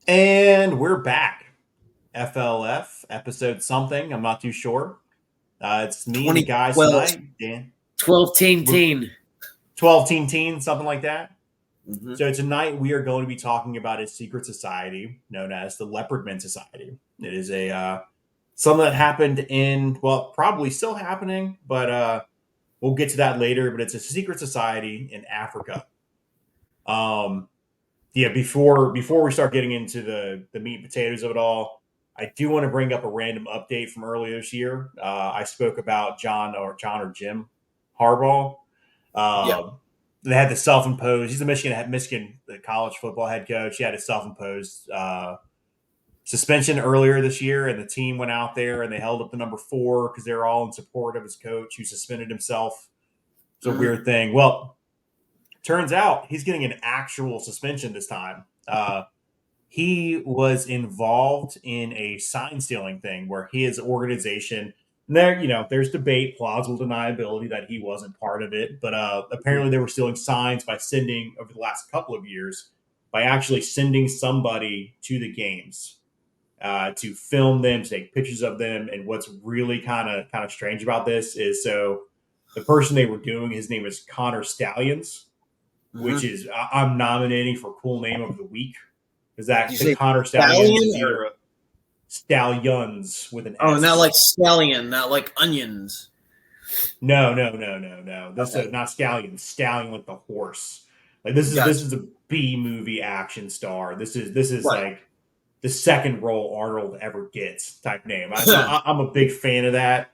And we're back. FLF episode something. I'm not too sure. It's me and the guys 2012, tonight. Dan, 12 teen we're teen. 12 teen, something like that. Mm-hmm. So tonight we are going to be talking about a secret society known as the Leopard Men Society. It is a something that happened in probably still happening, but we'll get to that later. But it's a secret society in Africa. Um, before we start getting into the meat and potatoes of it all, I do want to bring up a random update from earlier this year. I spoke about John or Jim Harbaugh. Yeah. They had the self-imposed. He's the Michigan college football head coach. He had a self-imposed suspension earlier this year, and the team went out there and they held up the number 4 because they were all in support of his coach who suspended himself. It's a Mm-hmm. weird thing. Well, turns out he's getting an actual suspension this time. He was involved in a sign stealing thing where his organization there's debate, plausible deniability that he wasn't part of it, but apparently they were stealing signs by sending over the last couple of years by actually sending somebody to the games to film them, to take pictures of them. And what's really kind of strange about this is so the person they were doing, his name is Connor Stallions, which Mm-hmm. is I'm nominating for cool name of the week. Is Did that you the say Connor Stallions is stallion either or? a Stallions with an Oh, not S. like stallion, not like onions. No. This Okay. is not Stallion with the horse. Like this is Gotcha. this is a B movie action star. This is Right. like the second role Arnold ever gets type name. I'm a big fan of that.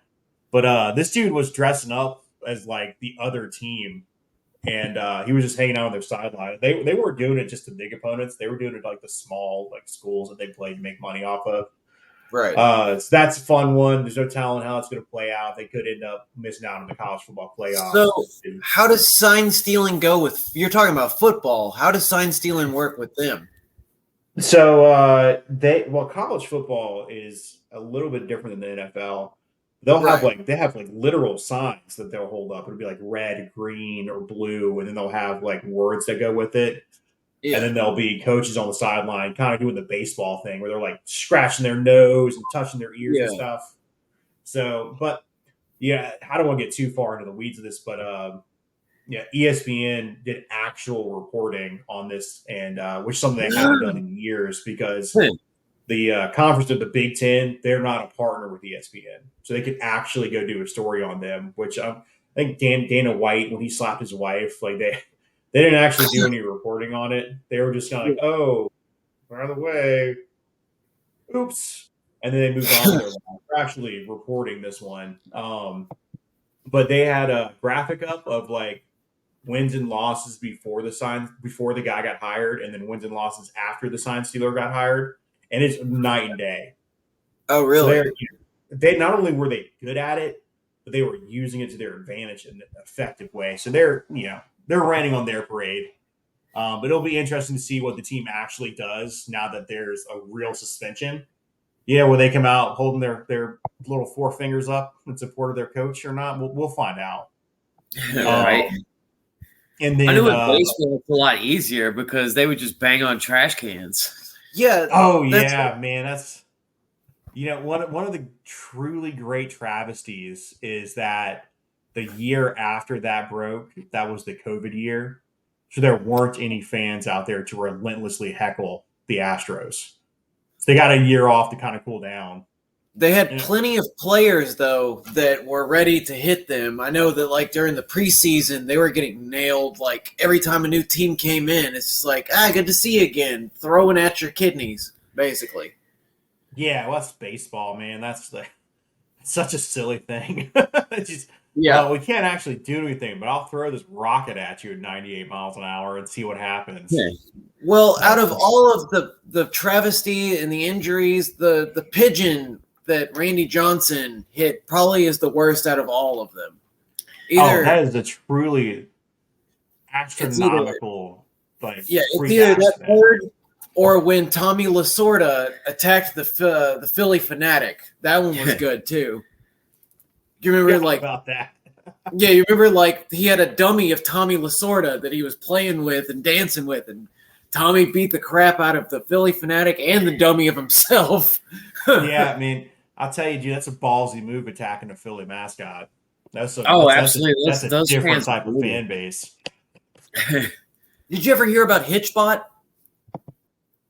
But this dude was dressing up as like the other team, and he was just hanging out on their sideline. They weren't doing it just to big opponents. They were doing it like the small like schools that they played to make money off of. Right. So that's a fun one. There's no telling how it's going to play out. They could end up missing out on the college football playoffs. So, how does sign stealing go with? You're talking about football. How does sign stealing work with them? So college football is a little bit different than the NFL. Right. They have like literal signs that they'll hold up. It'll be like red, green, or blue, and then they'll have like words that go with it. And Yeah. then there'll be coaches on the sideline kind of doing the baseball thing where they're like scratching their nose and touching their ears and Yeah. stuff. So, but yeah, I don't want to get too far into the weeds of this, but yeah, ESPN did actual reporting on this, and which is something they haven't done in years because the conference of the Big Ten, they're not a partner with ESPN, so they could actually go do a story on them. Which I think Dana White, when he slapped his wife, like they didn't actually do any reporting on it. They were just kind of like, oh, by the way, oops, and then they moved on with their life. They're actually reporting this one. But they had a graphic up of like wins and losses before the guy got hired, and then wins and losses after the sign stealer got hired, and it's night and day. Oh, So really? they not only were they good at it, but they were using it to their advantage in an effective way. So they're raining on their parade. But it'll be interesting to see what the team actually does now that there's a real suspension. Yeah, will they come out holding their little 4 fingers up in support of their coach or not? We'll find out. Yeah. Right. Um, and I then knew with baseball it's a lot easier because they would just bang on trash cans. Yeah, oh that's yeah, man, that's one of the truly great travesties is that the year after that broke, that was the COVID year. So there weren't any fans out there to relentlessly heckle the Astros. So they got a year off to kind of cool down. They had And, plenty of players though that were ready to hit them. I know that like during the preseason they were getting nailed. Like every time a new team came in, it's just like good to see you again, throwing at your kidneys, basically. yeah, well, that's baseball, man. It's such a silly thing. It's just, Yeah. well, we can't actually do anything, but I'll throw this rocket at you at 98 miles an hour and see what happens. Yeah. Well, out So, of all of the travesty and the injuries, the pigeon that Randy Johnson hit probably is the worst out of all of them. oh, Either that is a truly it's either astronomical, like it's freak either that accident. bird or when Tommy Lasorda attacked the Philly Fanatic. That one was good too. Do you remember Yeah, like about that. you remember like he had a dummy of Tommy Lasorda that he was playing with and dancing with, and Tommy beat the crap out of the Philly fanatic and the dummy of himself. Yeah, I mean, I'll tell you, dude, that's a ballsy move attacking a Philly mascot. Absolutely. That's a Those different fans type of fan base. Did you ever hear about Hitchbot?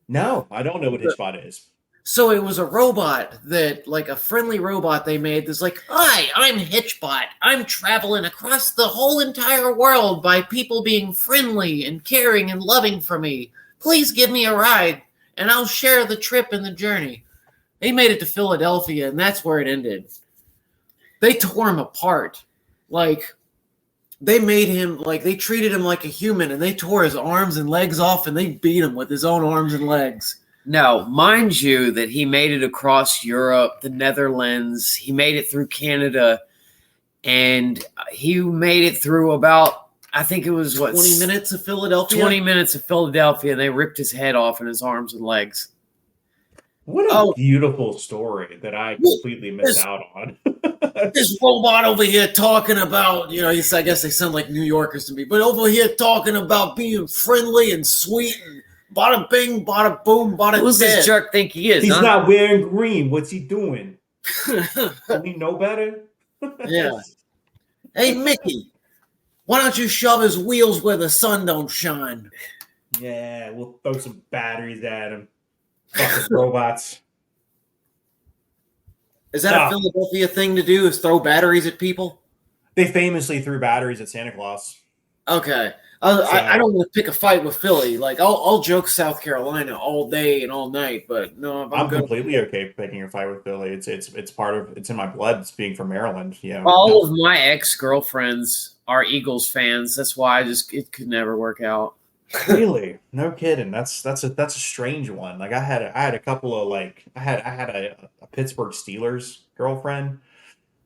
No, I don't know what Hitchbot is. So it was a robot that, like a friendly robot they made that's like, hi, I'm Hitchbot. I'm traveling across the whole entire world by people being friendly and caring and loving for me. Please give me a ride and I'll share the trip and the journey. They made it to Philadelphia and that's where it ended. They tore him apart. Like, they made him, like, they treated him like a human and they tore his arms and legs off and they beat him with his own arms and legs. Now, mind you that he made it across Europe, the Netherlands, he made it through Canada, and he made it through about, I think it was, 20 minutes of Philadelphia? 20 minutes of Philadelphia, and they ripped his head off and his arms and legs. What a beautiful story that I completely missed out on. This robot over here talking about, I guess they sound like New Yorkers to me, but over here talking about being friendly and sweet and bada bing, bada boom, bada Who's this jerk think he is? He's not wearing green. What's he doing? Don't he know better? Yeah. Hey, Mickey, why don't you shove his wheels where the sun don't shine? Yeah, we'll throw some batteries at him. Fucking robots. Is that a Philadelphia thing to do, is throw batteries at people? They famously threw batteries at Santa Claus. Okay. I don't want to pick a fight with Philly. Like, I'll joke South Carolina all day and all night, but no, I'm completely okay picking a fight with Philly. It's in my blood. It's being from Maryland. Yeah. All of my ex-girlfriends are Eagles fans. That's why it could never work out. Really? No kidding. That's a strange one. Like I had a couple of I had a Pittsburgh Steelers girlfriend.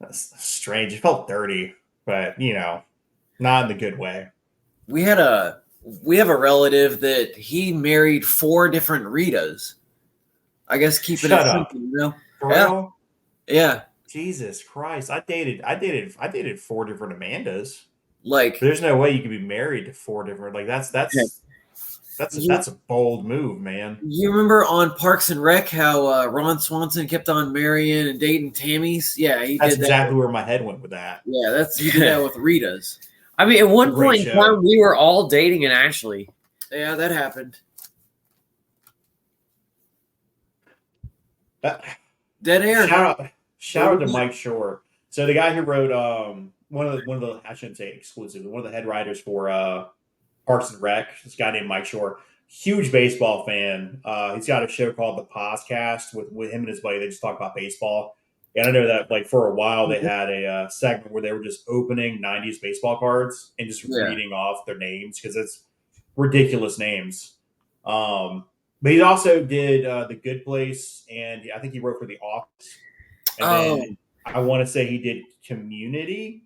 That's strange. It felt dirty, but not in the good way. We have a relative that he married 4 different Ritas. I guess keeping it simple, For real? Yeah. Jesus Christ. I dated 4 different Amandas. Like, there's no way you could be married to 4 different. Like that's a bold move, man. You remember on Parks and Rec how Ron Swanson kept on marrying and dating Tammys? Yeah, he did that. That's exactly where my head went with that. Yeah, he did that with Ritas. I mean, at one point in time, we were all dating an Ashley. Yeah, that happened. Dead air. Shout out to Mike Shore. So the guy who wrote one of the I shouldn't say exclusively, one of the head writers for Parks and Rec, this guy named Mike Shore, huge baseball fan. He's got a show called The Podcast with him and his buddy. They just talk about baseball. And I know that like for a while they had a segment where they were just opening 90s baseball cards and just reading off their names because it's ridiculous names. But he also did The Good Place, and I think he wrote for The Office. And then I want to say he did Community.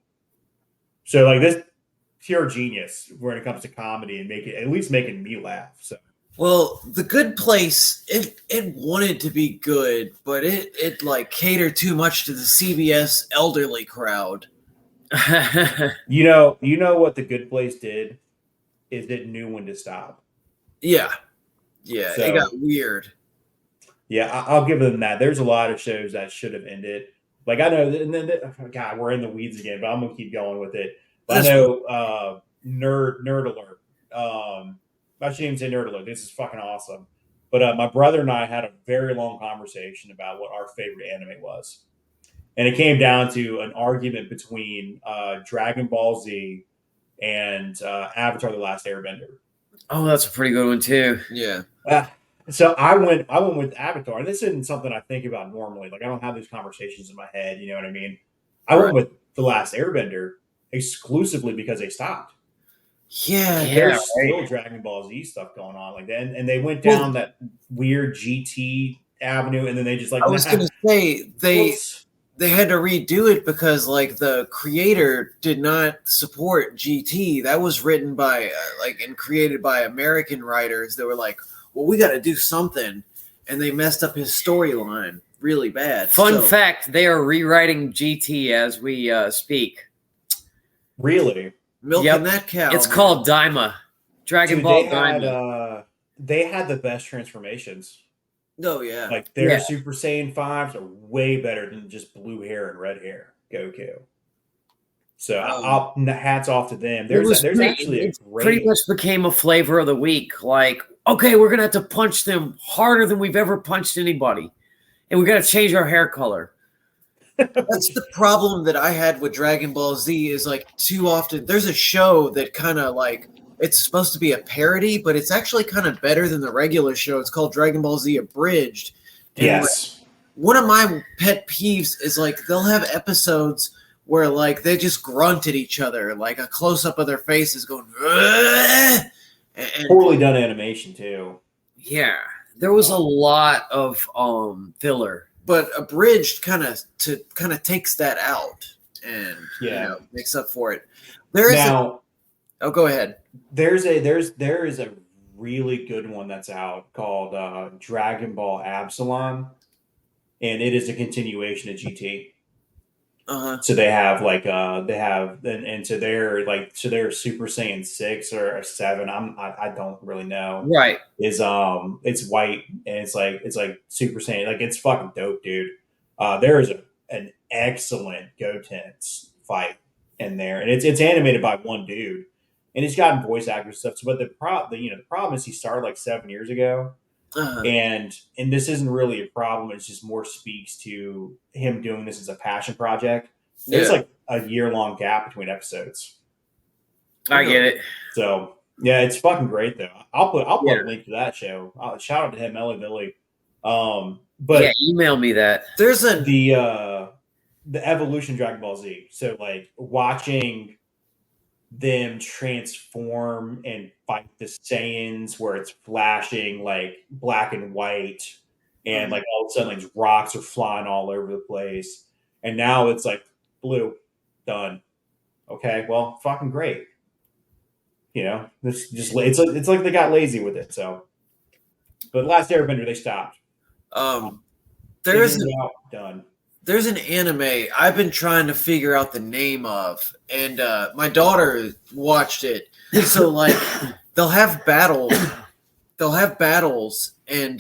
So like this pure genius when it comes to comedy and at least making me laugh. So. Well, The Good Place, it wanted to be good, but it like catered too much to the CBS elderly crowd. You know what The Good Place did is it knew when to stop. Yeah, so, it got weird. Yeah, I'll give them that. There's a lot of shows that should have ended. Like I know, and then God, we're in the weeds again, but I'm gonna keep going with it. But I know, Nerd Alert. I shouldn't even say Nerd Alert. This is fucking awesome. But my brother and I had a very long conversation about what our favorite anime was. And it came down to an argument between Dragon Ball Z and Avatar: The Last Airbender. Oh, that's a pretty good one too. Yeah. So I went with Avatar, and this isn't something I think about normally. Like I don't have these conversations in my head. You know what I mean? I went with The Last Airbender exclusively because they stopped. Yeah, there's still Dragon Ball Z stuff going on like that, and they went down that weird GT avenue, and then they just like. I was going to say they had to redo it because like the creator did not support GT. That was written by and created by American writers that were like, well, we got to do something, and they messed up his storyline really bad. Fun fact: they are rewriting GT as we speak. Really? Milking that cow. It's called Daima. Dragon Ball Daima. they had the best transformations. Oh yeah. Like their Yeah. Super Saiyan 5s are way better than just blue hair and red hair Goku. So Um, hats off to them. It was There's pretty, actually a it pretty great much became a flavor of the week. Like, okay, we're gonna have to punch them harder than we've ever punched anybody, and we got to change our hair color. that's the problem that I had with Dragon Ball Z is like too often there's a show that kind of like it's supposed to be a parody, but it's actually kind of better than the regular show. It's called Dragon Ball Z Abridged. And like, yes. one of my pet peeves is like they'll have episodes where like they just grunt at each other, like a close up of their faces going, "Ugh!" and Poorly done animation too. Yeah, there was a lot of filler. but Abridged kind of takes that out and Yeah. makes up for it. There is Now oh, go ahead. there is a really good one that's out called Dragon Ball Absalom, and it is a continuation of GT. Uh-huh. So they have they have and so they're Super Saiyan 6 or 7. I don't really know. Right. Is it's white and it's like Super Saiyan, like it's fucking dope, dude. There is an excellent Gotenks fight in there, and it's animated by one dude, and he's gotten voice actors and stuff. But the problem is he started like 7 years ago, Uh-huh. and this isn't really a problem. It's just more speaks to him doing this as a passion project. There's Yeah. like a year-long gap between episodes. I get it. So yeah, it's fucking great though. I'll put Yeah. a link to that show. Shout out to him, Melly Billy. But Yeah, email me that. There's a the evolution of Dragon Ball Z. So like watching them transform and fight the Saiyans, where it's flashing like black and white, and like all of a sudden like rocks are flying all over the place, and now it's like blue, done. Okay, well, fucking great. You know, this just it's like they got lazy with it. So, but Last Airbender they stopped. there's Figured it out, done. there's an anime I've been trying to figure out the name of, and my daughter watched it. So like they'll have battles, and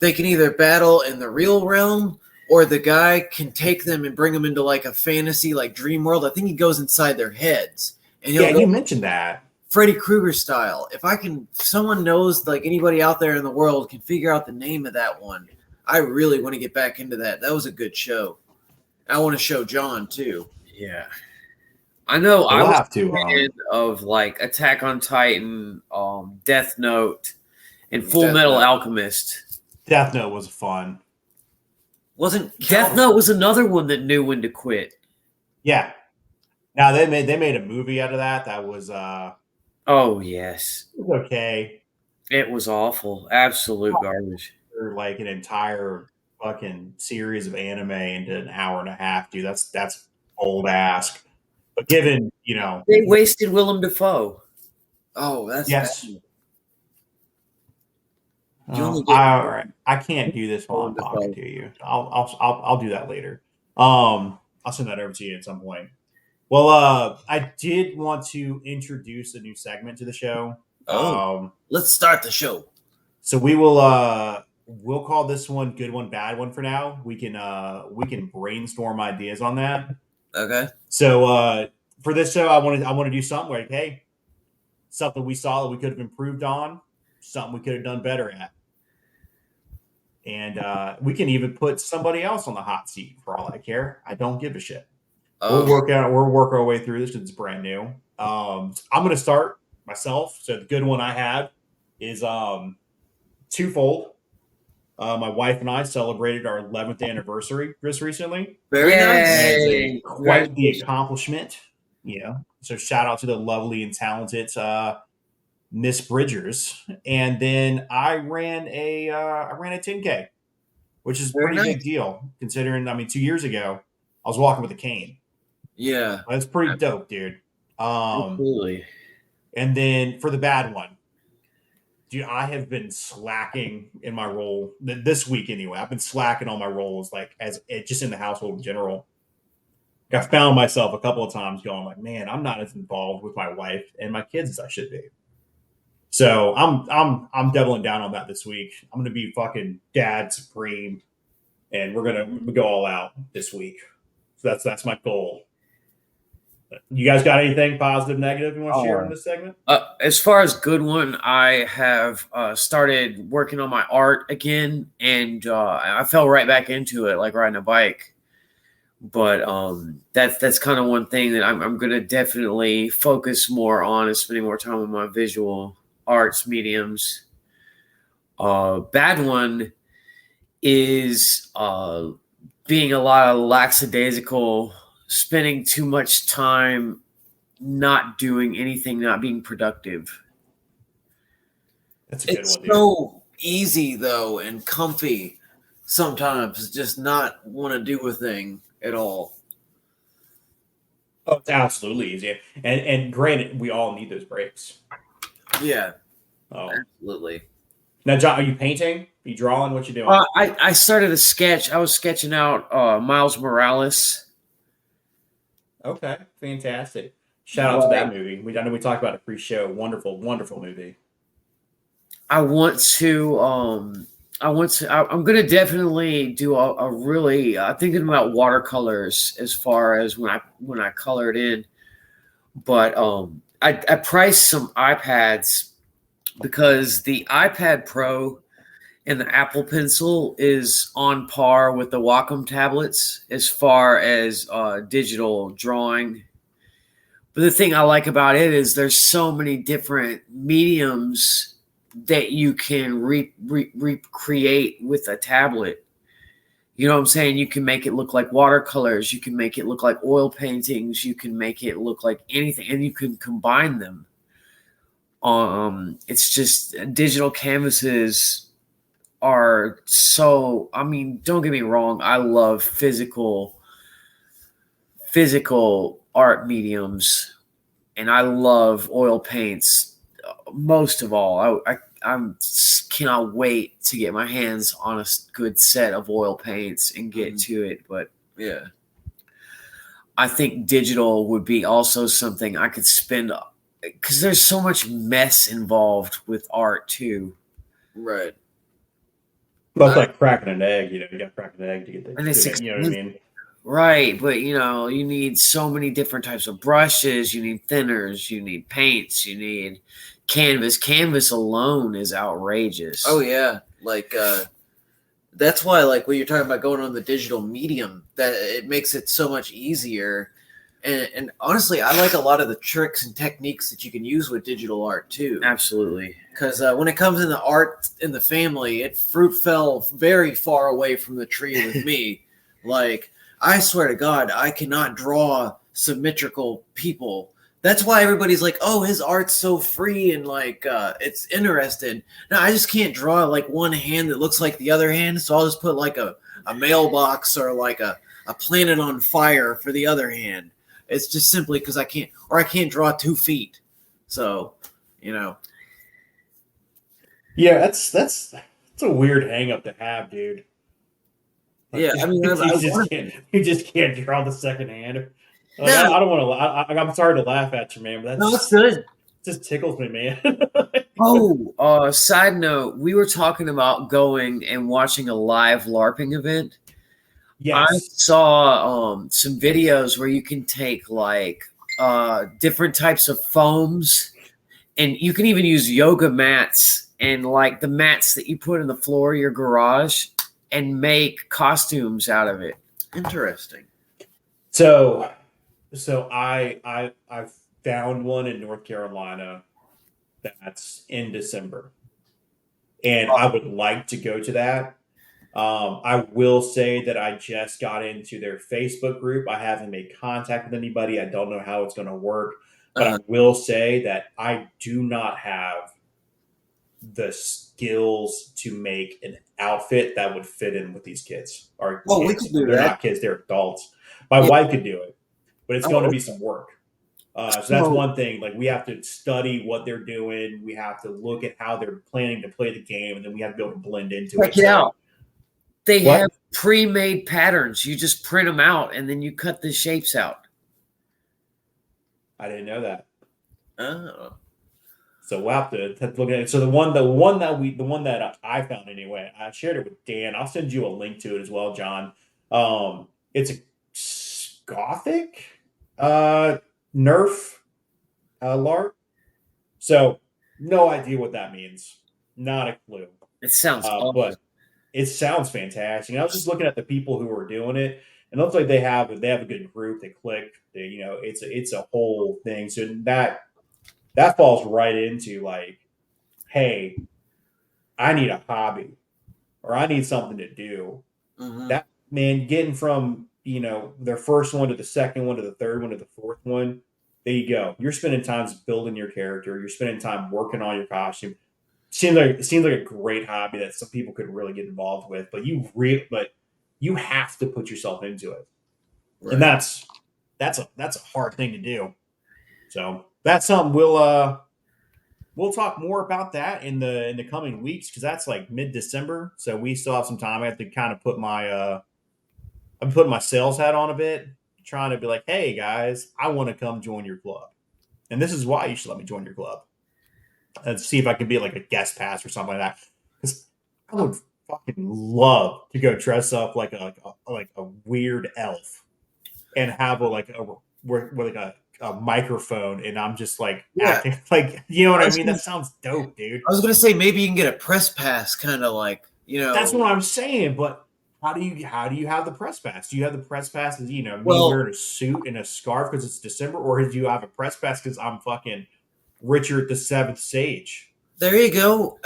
they can either battle in the real realm, or the guy can take them and bring them into like a fantasy like dream world. I think he goes inside their heads, and he'll Yeah, go you mentioned that. Freddy Krueger style. If someone knows, like anybody out there in the world can figure out the name of that one, I really want to get back into that. That was a good show. I want to show John too. Yeah. I know I We'll was have to, a fan of like Attack on Titan, Death Note, and Full Death Metal Note. Alchemist. Death Note was fun. Wasn't Death Note was another one that knew when to quit. Yeah. Now they made a movie out of that. That was Oh yes, okay. it was awful, absolute garbage. Or like an entire fucking series of anime into an hour and a half, dude. That's old ass. But given They wasted Willem Dafoe. Oh, that's yes. bad. You only get- all right. I can't do this while I'm Wonderful. talking to you. I'll do that later. I'll send that over to you at some point. Well, I did want to introduce a new segment to the show. Oh. Let's start the show. So we'll call this one "Good One, Bad One" for now. We can brainstorm ideas on that. Okay. So for this show, I want to do something like, hey, something we saw that we could have improved on, something we could have done better at, and we can even put somebody else on the hot seat for all I care. I don't give a shit. We'll work our way through this because it's brand new. I'm going to start myself. So the good one I have is twofold. My wife and I celebrated our 11th anniversary just recently. Very Yay. nice. Quite the accomplishment. So shout out to the lovely and talented Miss Bridgers. And then I ran a 10K, which is a Very pretty nice. big deal considering. I mean, 2 years ago I was walking with a cane. Yeah. That's pretty dope, dude. Absolutely. And then for the bad one, dude, I have been slacking in my role this week anyway. I've been slacking on my roles, like just in the household in general. I found myself a couple of times going like, man, I'm not as involved with my wife and my kids as I should be. So I'm doubling down on that this week. I'm gonna be fucking dad supreme, and we're gonna go all out this week. So that's my goal. You guys got anything positive, negative you want to share in this segment? As far as good one, I have started working on my art again, and I fell right back into it, like riding a bike. But that's kind of one thing that I'm going to definitely focus more on, is spending more time on my visual arts mediums. Bad one is being a lot of lackadaisical, spending too much time not doing anything, not being productive. That's a good It's one, dude. so easy though and comfy sometimes, just not want to do a thing at all. Oh, it's absolutely easy. And granted, we all need those breaks. Yeah, Oh. absolutely. Now, John, are you painting? Are you drawing? What you doing? I started a sketch. I was sketching out Miles Morales. Okay, fantastic. Shout out to that movie. I know we talked about it pre-show. Wonderful, wonderful movie. I'm going to definitely do a really thinking about watercolors as far as when I color it in. But I priced some iPads because the iPad Pro and the Apple Pencil is on par with the Wacom tablets as far as digital drawing. But the thing I like about it is there's so many different mediums that you can recreate with a tablet. You know what I'm saying? You can make it look like watercolors. You can make it look like oil paintings. You can make it look like anything, and you can combine them. It's just digital canvases are so. I mean, don't get me wrong. I love physical art mediums, and I love oil paints most of all. I cannot wait to get my hands on a good set of oil paints and get to it. But Yeah, I think digital would be also something I could spend, because there's so much mess involved with art too. right. Well, it's like cracking an egg. You got to crack an egg to get And it's you know what I mean? Right, but you need so many different types of brushes. You need thinners. You need paints. You need canvas. Canvas alone is outrageous. Oh yeah, like that's why, like, when you're talking about going on the digital medium, that it makes it so much easier. And honestly, I like a lot of the tricks and techniques that you can use with digital art too. Absolutely. Because when it comes in the art in the family, fruit fell very far away from the tree with me. Like, I swear to God, I cannot draw symmetrical people. That's why everybody's like, "Oh, his art's so free and like it's interesting." No, I just can't draw like one hand that looks like the other hand, so I'll just put like a mailbox or like a planet on fire for the other hand. It's just simply because I can't draw 2 feet. So, Yeah, that's a weird hang up to have, dude. Yeah, I mean, you just can't draw the second hand. Like, no, I don't want to. I'm sorry to laugh at you, man, but it's good. just tickles me, man. Oh, side note, we were talking about going and watching a live LARPing event. Yes. I saw some videos where you can take like different types of foams, and you can even use yoga mats and like the mats that you put in the floor of your garage and make costumes out of it. Interesting. So I found one in North Carolina that's in December, and I would like to go to that. I will say that I just got into their Facebook group. I haven't made contact with anybody. I don't know how it's going to work, but I will say that I do not have the skills to make an outfit that would fit in with these kids. Or Oh, we kids. could do They're that. not kids; they're adults. My wife could do it, but it's going to be some work. So that's one thing. Like, we have to study what they're doing. We have to look at how they're planning to play the game, and then we have to be able to blend into it. Check it out. They What? have pre-made patterns. You just print them out, and then you cut the shapes out. I didn't know that. Oh. So we'll have to look at it. So the one that I found anyway, I shared it with Dan. I'll send you a link to it as well, John. It's a Gothic uh, Nerf LARP. So no idea what that means. Not a clue. It sounds awesome. But it sounds fantastic. And I was just looking at the people who are doing it, and it looks like they have a good group. They click. It's a whole thing. So that falls right into like, hey, I need a hobby or I need something to do. Mm-hmm. That man getting from their first one to the second one to the third one to the fourth one. There you go. You're spending time building your character. You're spending time working on your costume. It seems like a great hobby that some people could really get involved with, but you have to put yourself into it, Right. and that's a hard thing to do. So that's something we'll talk more about that in the coming weeks because that's like mid December, so we still have some time. I have to kind of put I'm putting my sales hat on a bit, trying to be like, hey guys, I want to come join your club, and this is why you should let me join your club. And see if I could be like a guest pass or something like that. Because I would fucking love to go dress up like a weird elf and have a microphone, and I'm just like acting like what I mean. That sounds dope, dude. I was gonna say maybe you can get a press pass, kind of like That's what I'm saying, but. How do you have the press pass? Do you have the press pass as me wearing a suit and a scarf because it's December, or do you have a press pass because I'm fucking Richard the Seventh Sage? There you go.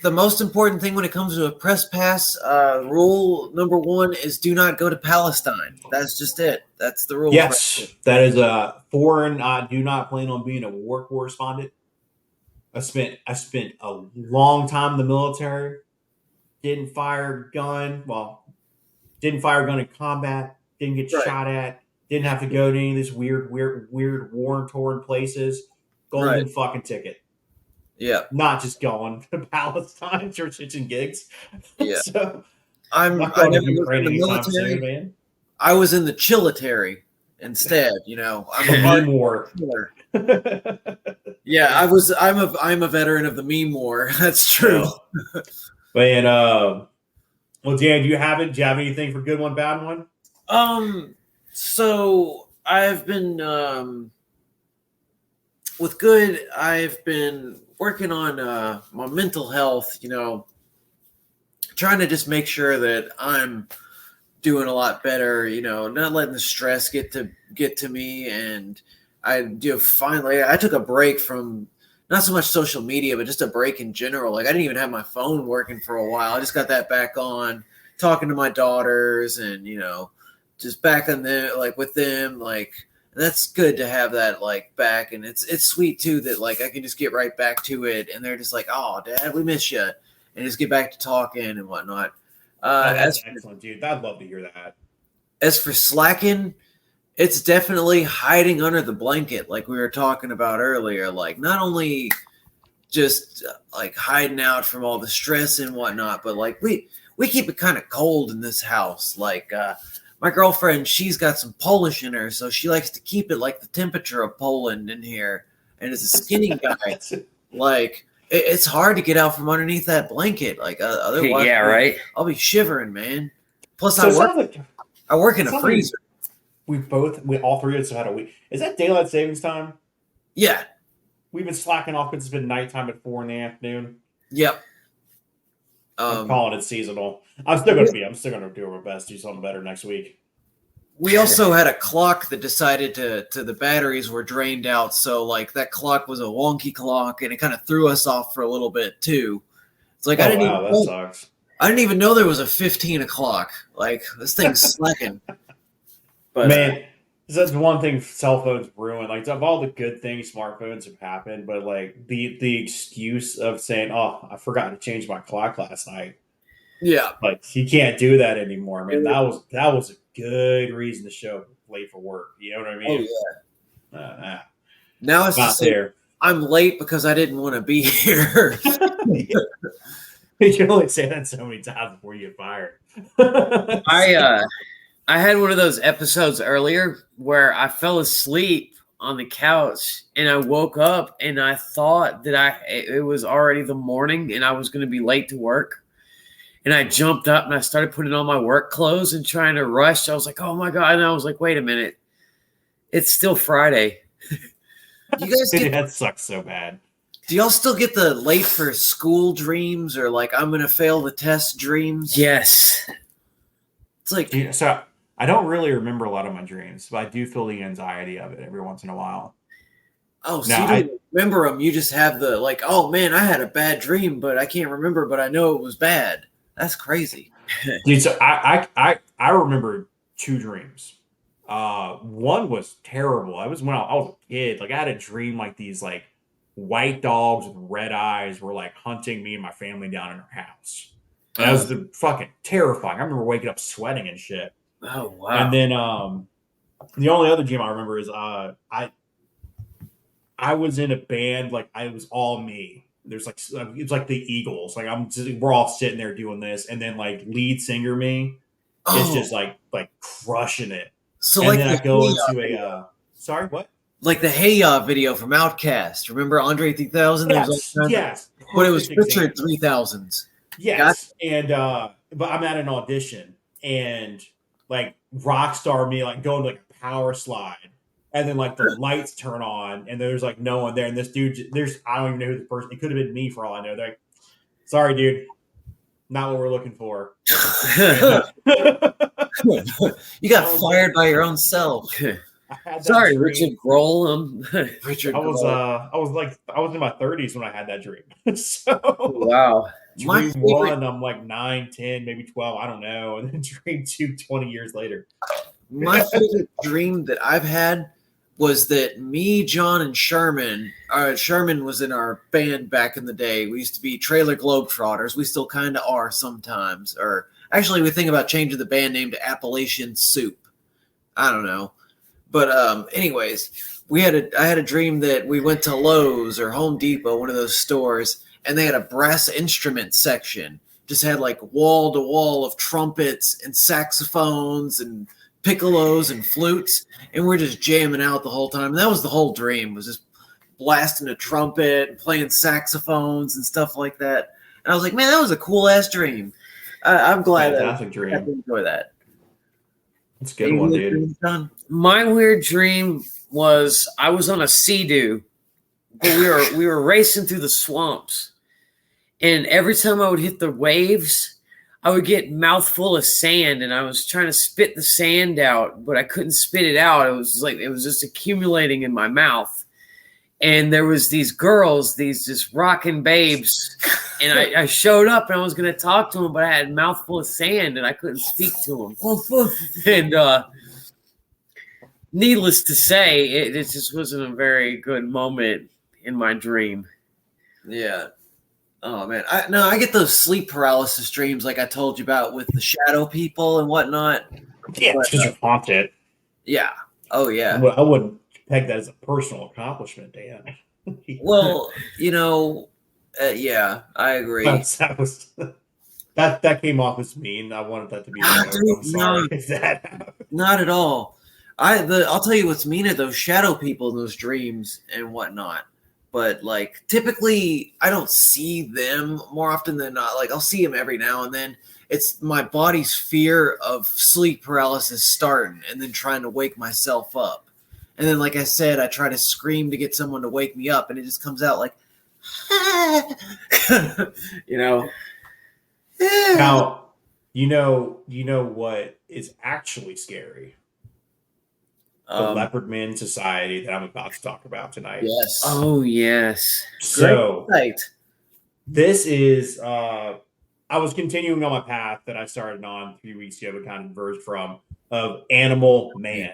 The most important thing when it comes to a press pass, rule number 1 is do not go to Palestine. That's just it. That's the rule. Yes, that is foreign. I do not plan on being a war correspondent. I spent a long time in the military. Didn't fire a gun. Well, didn't fire a gun in combat. Didn't get shot at. Didn't have to go to any of these weird war-torn places. Golden fucking ticket. Yeah. Not just going to Palestine for shits and gigs. Yeah. So, I never was in the military. Soon, man. I was in the chilitary instead. I'm a meme war. Yeah, I'm a veteran of the meme war. That's true. Man, well, Dan, do you have anything for good one, bad one? So I've been with good. I've been working on my mental health. Trying to just make sure that I'm doing a lot better. Not letting the stress get to me. And finally, I took a break from not so much social media, but just a break in general. Like I didn't even have my phone working for a while. I just got that back on, talking to my daughters, and just back on them, like with them, like. And that's good to have that like back, and it's sweet too that like I can just get right back to it, and they're just like, "Oh, Dad, we miss you," and just get back to talking and whatnot. That's excellent, dude. I'd love to hear that. As for slacking, it's definitely hiding under the blanket, like we were talking about earlier. Like not only just like hiding out from all the stress and whatnot, but like we keep it kind of cold in this house. Like my girlfriend, she's got some Polish in her, so she likes to keep it like the temperature of Poland in here. And as a skinny guy, like it's hard to get out from underneath that blanket. Like otherwise, yeah, right. I'll be shivering, man. Plus, So I work in a freezer. We all three of us have had a week. Is that daylight savings time? Yeah. We've been slacking off because it's been nighttime at 4 in the afternoon. Yep. I'm calling it seasonal. I'm still gonna do my best to do something better next week. We also had a clock that decided to the batteries were drained out, so like that clock was a wonky clock, and it kind of threw us off for a little bit too. It's like that sucks. I didn't even know there was a 15 o'clock. Like this thing's slacking. But man, that's one thing cell phones ruin. Like of all the good things smartphones have happened, but like the excuse of saying, "Oh, I forgot to change my clock last night." Yeah, like you can't do that anymore, man. That was a good reason to show up late for work. You know what I mean? Oh yeah. Now it's not there. I'm late because I didn't want to be here. You can only say that so many times before you get fired. I had one of those episodes earlier where I fell asleep on the couch, and I woke up and I thought that it was already the morning and I was going to be late to work. And I jumped up and I started putting on my work clothes and trying to rush. I was like, oh my God. And I was like, wait a minute. It's still Friday. You guys that sucks so bad. Do y'all still get the late for school dreams or like I'm gonna fail the test dreams? Yes. It's like So I don't really remember a lot of my dreams, but I do feel the anxiety of it every once in a while. so you don't remember them. You just have the like, oh man, I had a bad dream, but I can't remember, but I know it was bad. That's crazy. Dude, so I remember 2 dreams. One was terrible. It was when I was a kid. Like I had a dream like these like white dogs with red eyes were like hunting me and my family down in our house. And that was fucking terrifying. I remember waking up sweating and shit. Oh wow. And then the only other dream I remember is I was in a band, like it was all me. There's like it's like the Eagles. Like we're all sitting there doing this, and then like lead singer me is just like crushing it. So and like then I go into a sorry, what? Like the Hey Ya video from Outkast. Remember Andre 3000? Yes. But it was Richard 3000s. Yes. And but I'm at an audition and like rock star me like going to like a power slide. And then like the lights turn on and there's like no one there. And this dude I don't even know who the person, it could have been me for all I know. They're like, sorry, dude. Not what we're looking for. You got fired by your own self. Sorry, Richard Grohl. Richard I was in my 30s when I had that dream. So wow. Dream 1, I'm like 9, 10, maybe 12, I don't know. And then dream 2, 20 years later. My favorite dream that I've had was that me, John, and Sherman was in our band back in the day. We used to be Trailer Globetrotters. We still kind of are sometimes. Or actually, we think about changing the band name to Appalachian Soup. I don't know. But anyways, I had a dream that we went to Lowe's or Home Depot, one of those stores, and they had a brass instrument section. Just had like wall to wall of trumpets and saxophones and piccolos and flutes, and we're just jamming out the whole time. And that was the whole dream, was just blasting a trumpet and playing saxophones and stuff like that. And I was like, man, that was a cool ass dream. I'm glad I enjoy that. It's a good one, dude. My weird dream was I was on a Sea-Doo, but we were racing through the swamps, and every time I would hit the waves, I would get mouthful of sand, and I was trying to spit the sand out, but I couldn't spit it out. It was just accumulating in my mouth. And there was these girls, these just rocking babes, and I showed up and I was going to talk to them, but I had a mouthful of sand and I couldn't speak to them. And needless to say, it just wasn't a very good moment in my dream. Yeah. Oh man, I get those sleep paralysis dreams like I told you about with the shadow people and whatnot. Yeah, because you're haunted. Yeah. Oh yeah. I wouldn't peg that as a personal accomplishment, Dan. Well, yeah, I agree. That came off as mean. I wanted that to be. I'm sorry if that happened. Not at all. I'll tell you what's mean are those shadow people in those dreams and whatnot. But like typically, I don't see them more often than not. Like I'll see them every now and then. It's my body's fear of sleep paralysis starting and then trying to wake myself up. And then, like I said, I try to scream to get someone to wake me up, and it just comes out like, Now, you know what is actually scary? The Leopard Men Society that I'm about to talk about tonight. Yes. Oh, yes. So, this is, I was continuing on my path that I started on a few weeks ago, but kind of diverged from, of Animal Man.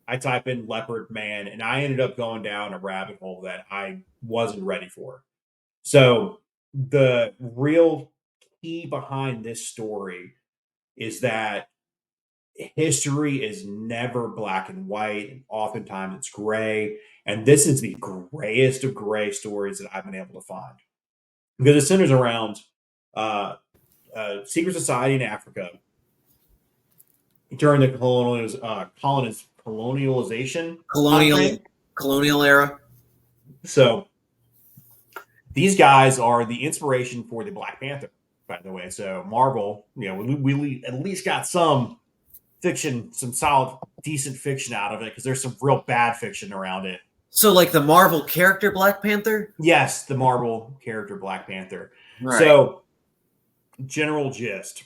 I type in Leopard Man, and I ended up going down a rabbit hole that I wasn't ready for. So, the real key behind this story is that history is never black and white, and oftentimes it's gray. And this is the grayest of gray stories that I've been able to find, because it centers around secret society in Africa during the colonialization. Colonial era. So these guys are the inspiration for the Black Panther, by the way. So Marvel, we at least got some fiction, some solid, decent fiction out of it because there's some real bad fiction around it. So, like the Marvel character Black Panther? Yes, the Marvel character Black Panther. Right. So, general gist.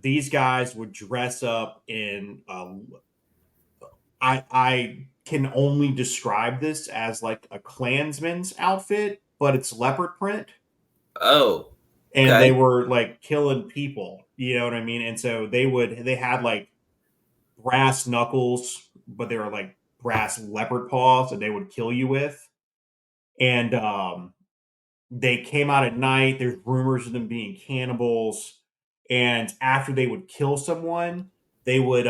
These guys would dress up in. I can only describe this as like a Klansman's outfit, but it's leopard print, Oh, and okay. they were like killing people. You know what I mean? And so they had like brass knuckles, but they were like brass leopard paws that they would kill you with. And they came out at night. There's rumors of them being cannibals. And after they would kill someone, they would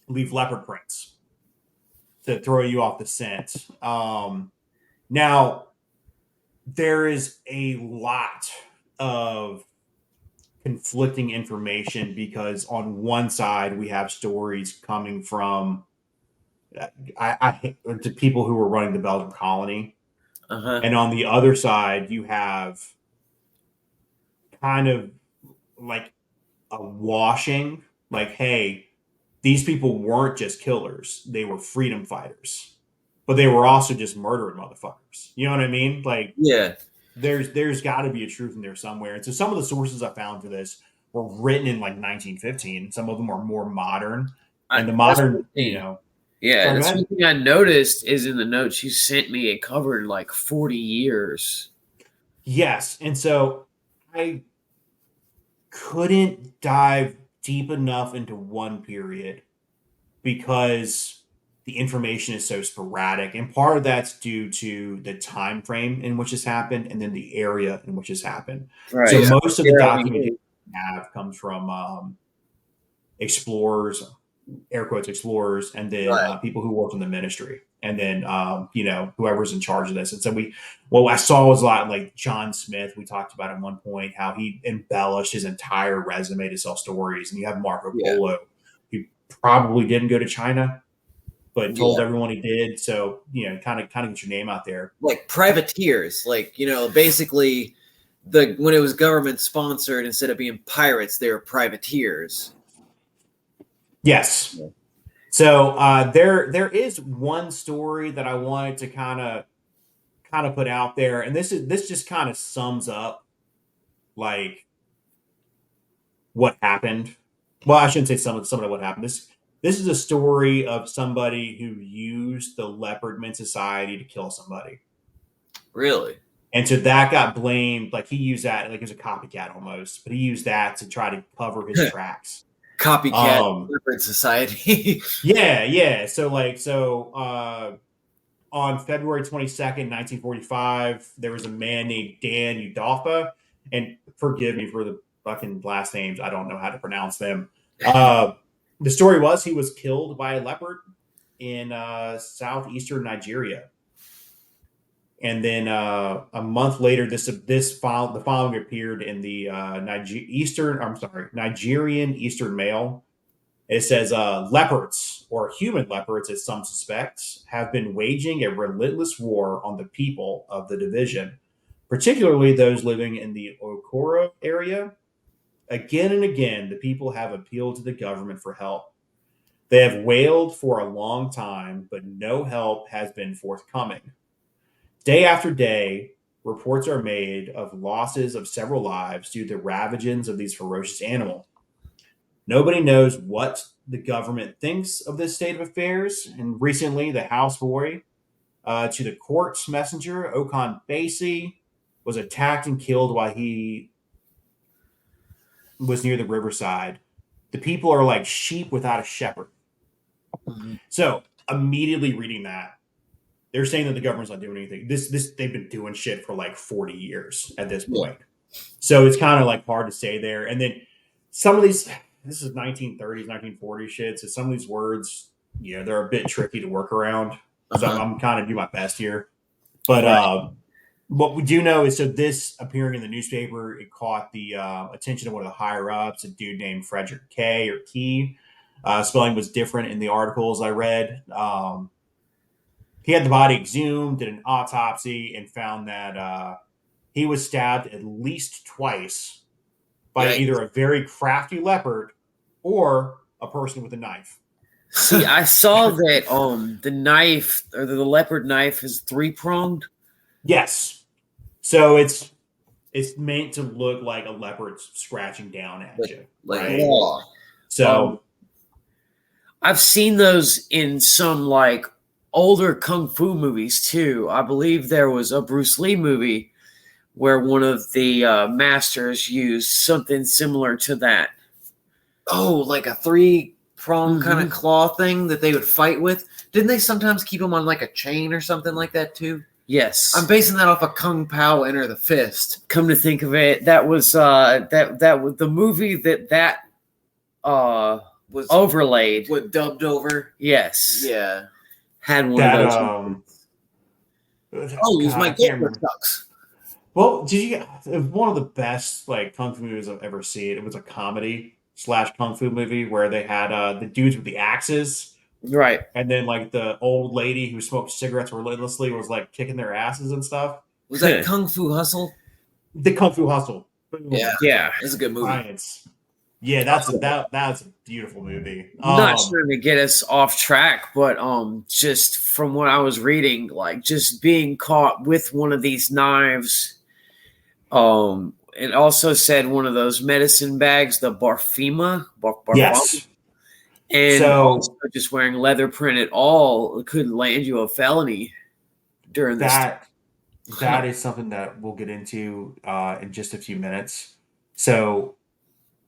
leave leopard prints to throw you off the scent. Now, there is a lot of conflicting information because on one side we have stories coming from to people who were running the Belgian colony, Uh-huh. and on the other side you have kind of like a washing, like, hey, these people weren't just killers; they were freedom fighters, but they were also just murdering motherfuckers. You know what I mean? Like, Yeah. there's got to be a truth in there somewhere. And so some of the sources I found for this were written in like 1915. Some of them are more modern, and the That's modern, one thing. Yeah, Sorry, go that's one ahead. thing I noticed is in the notes you sent me. It covered like 40 years. Yes, and so I couldn't dive deep enough into one period because the information is so sporadic, and part of that's due to the time frame in which this happened and then the area in which this happened. So Right. So most of the yeah, I documentation mean, we have comes from explorers, air quotes explorers, and then Right. people who worked in the ministry, and then whoever's in charge of this. And so what I saw was a lot like John Smith. We talked about at one point how he embellished his entire resume to sell stories, and you have Marco Yeah. Polo, who probably didn't go to China, but told Yeah. everyone he did. So kind of get your name out there. Like privateers, like, basically when it was government sponsored, instead of being pirates, they were privateers. Yes. Yeah. So there is one story that I wanted to kind of put out there, and this just kind of sums up like what happened. Well, I shouldn't say some of what happened. This is a story of somebody who used the Leopard Men Society to kill somebody, Really? and so that got blamed. Like he used that like as a copycat almost, but he used that to try to cover his tracks. Copycat Um, Leopard Society. yeah, yeah. On February 22nd, 1945, there was a man named Dan Udalfa, and forgive me for the fucking last names. I don't know how to pronounce them. The story was he was killed by a leopard in southeastern Nigeria, and then a month later, the following appeared in the Nigerian Eastern Mail. It says leopards, or human leopards, as some suspect, have been waging a relentless war on the people of the division, particularly those living in the Okoro area. Again and again, the people have appealed to the government for help. They have wailed for a long time, but no help has been forthcoming. Day after day, reports are made of losses of several lives due to the ravages of these ferocious animals. Nobody knows what the government thinks of this state of affairs. And recently, the houseboy to the court's messenger, Okan Basie, was attacked and killed while he was near the riverside. The people are like sheep without a shepherd. So, immediately reading that, they're saying that the government's not doing anything. This they've been doing shit for like 40 years at this Yeah. point. So it's kind of like hard to say there. And then some of these, this is 1930s, 1940s shit. So some of these words, they're a bit tricky to work around. So Uh-huh. I'm kind of do my best here. But Right. what we do know is, so this appearing in the newspaper, it caught the attention of one of the higher ups, a dude named Frederick K or Key. Spelling was different in the articles I read. he had the body exhumed, did an autopsy, and found that he was stabbed at least twice by either a very crafty leopard or a person with a knife. See, I saw that the knife or the leopard knife is 3-pronged. Yes. So it's meant to look like a leopard scratching down at you. Right? Raw. So I've seen those in some like older kung fu movies too. I believe there was a Bruce Lee movie where one of the masters used something similar to that. Oh, like a 3-prong kind of claw thing that they would fight with. Didn't they sometimes keep them on like a chain or something like that too? Yes, I'm basing that off of Kung Pao Enter the Fist. Come to think of it, that was that was the movie that Was overlaid. what dubbed over? Yes, Yeah. had one that of those. Oh, it was my Goldberg Ducks. Well, did you? It was one of the best like kung fu movies I've ever seen. It was a comedy / kung fu movie where they had the dudes with the axes, Right. and then like the old lady who smoked cigarettes relentlessly was like kicking their asses and stuff. Was that Kung Fu Hustle? The Kung Fu Hustle. Yeah. It's a good movie. Science. Yeah, that's a beautiful movie. Not trying to get us off track, but just from what I was reading, like just being caught with one of these knives. It also said one of those medicine bags, the Barfima. Yes. And also just wearing leather print at all could land you a felony during this time. That is something that we'll get into in just a few minutes. So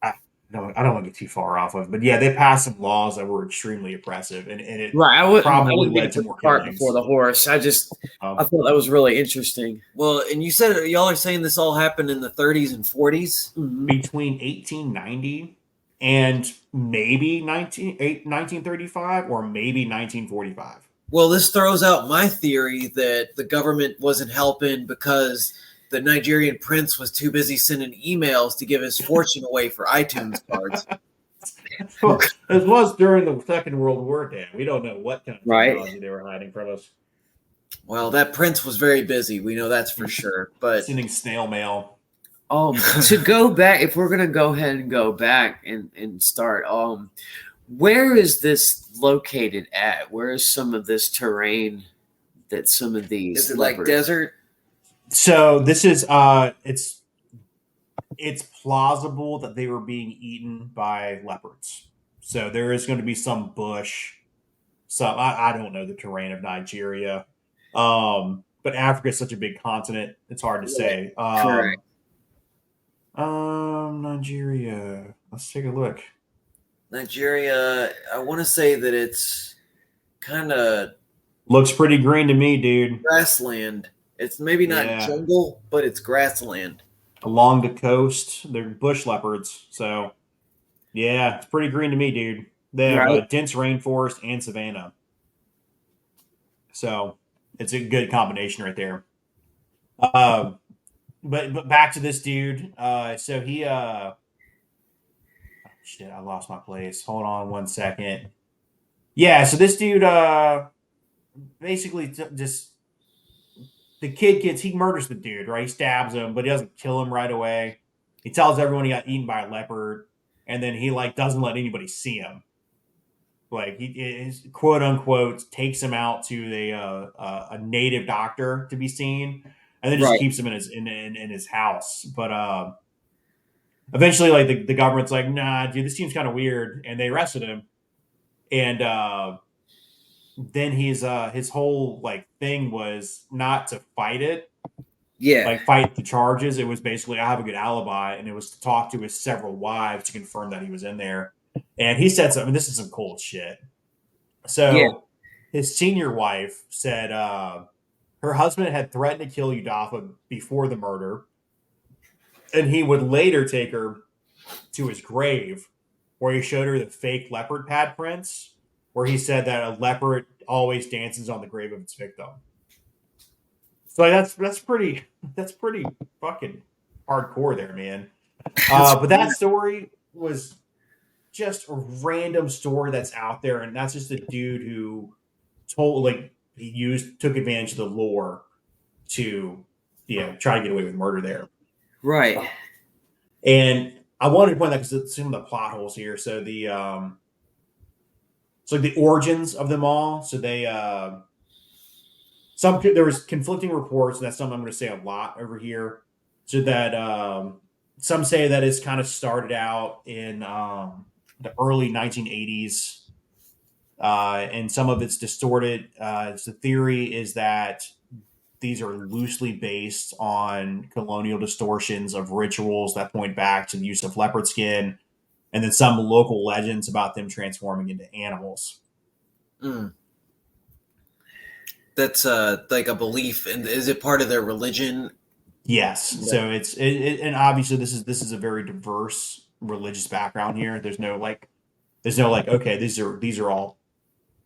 I don't want to get too far off of, but yeah, they passed some laws that were extremely oppressive, and it probably led to more killings. Before the horse. I thought that was really interesting. Well, and you said y'all are saying this all happened in the 30s and 40s? Between 1890 and maybe 1935 or maybe 1945. Well, this throws out my theory that the government wasn't helping because the Nigerian prince was too busy sending emails to give his fortune away for iTunes cards. Well, this was during the Second World War, Dan. We don't know what kind of technology they were hiding from us. Well, that prince was very busy. We know that's for sure. But sending snail mail. To go back, if we're gonna go ahead and go back and start, where is this located at? Where is some of this terrain that some of these? Is it like desert? So this is it's plausible that they were being eaten by leopards. So there is going to be some bush. I don't know the terrain of Nigeria. But Africa is such a big continent, it's hard to say. Correct. Nigeria. Let's take a look. Nigeria, I want to say that it's kind of looks pretty green to me, dude. Grassland. It's maybe not jungle, but it's grassland. Along the coast, they're bush leopards. So, yeah, it's pretty green to me, dude. They have a dense rainforest and savanna. So, it's a good combination right there. But back to this dude. So he shit, I lost my place. Hold on 1 second. Yeah, so this dude basically just the kid he murders the dude, right? He stabs him, but he doesn't kill him right away. He tells everyone he got eaten by a leopard, and then he like doesn't let anybody see him. Like he is quote unquote takes him out to a native doctor to be seen, and then just keeps him in his house. But eventually, like the government's like, nah, dude, this seems kind of weird, and they arrested him. And then his whole like thing was not to fight it, like fight the charges. It was basically I have a good alibi, and it was to talk to his several wives to confirm that he was in there. And he said something. This is some cold shit. So his senior wife said her husband had threatened to kill Udafa before the murder, and he would later take her to his grave, where he showed her the fake leopard pad prints, where he said that a leopard always dances on the grave of its victim. So that's pretty fucking hardcore there, man. But that story was just a random story that's out there, and that's just a dude who told like took advantage of the lore to try to get away with murder there. Right. And I wanted to point that because some of the plot holes here. So the origins of them all. So they there was conflicting reports, and that's something I'm going to say a lot over here. So that some say that it's kind of started out in the early 1980s, and some of it's distorted. The theory is that these are loosely based on colonial distortions of rituals that point back to the use of leopard skin, and then some local legends about them transforming into animals. Mm. That's like a belief, and is it part of their religion? Yes. Yeah. So it's and obviously this is a very diverse religious background here. There's no like okay, these are all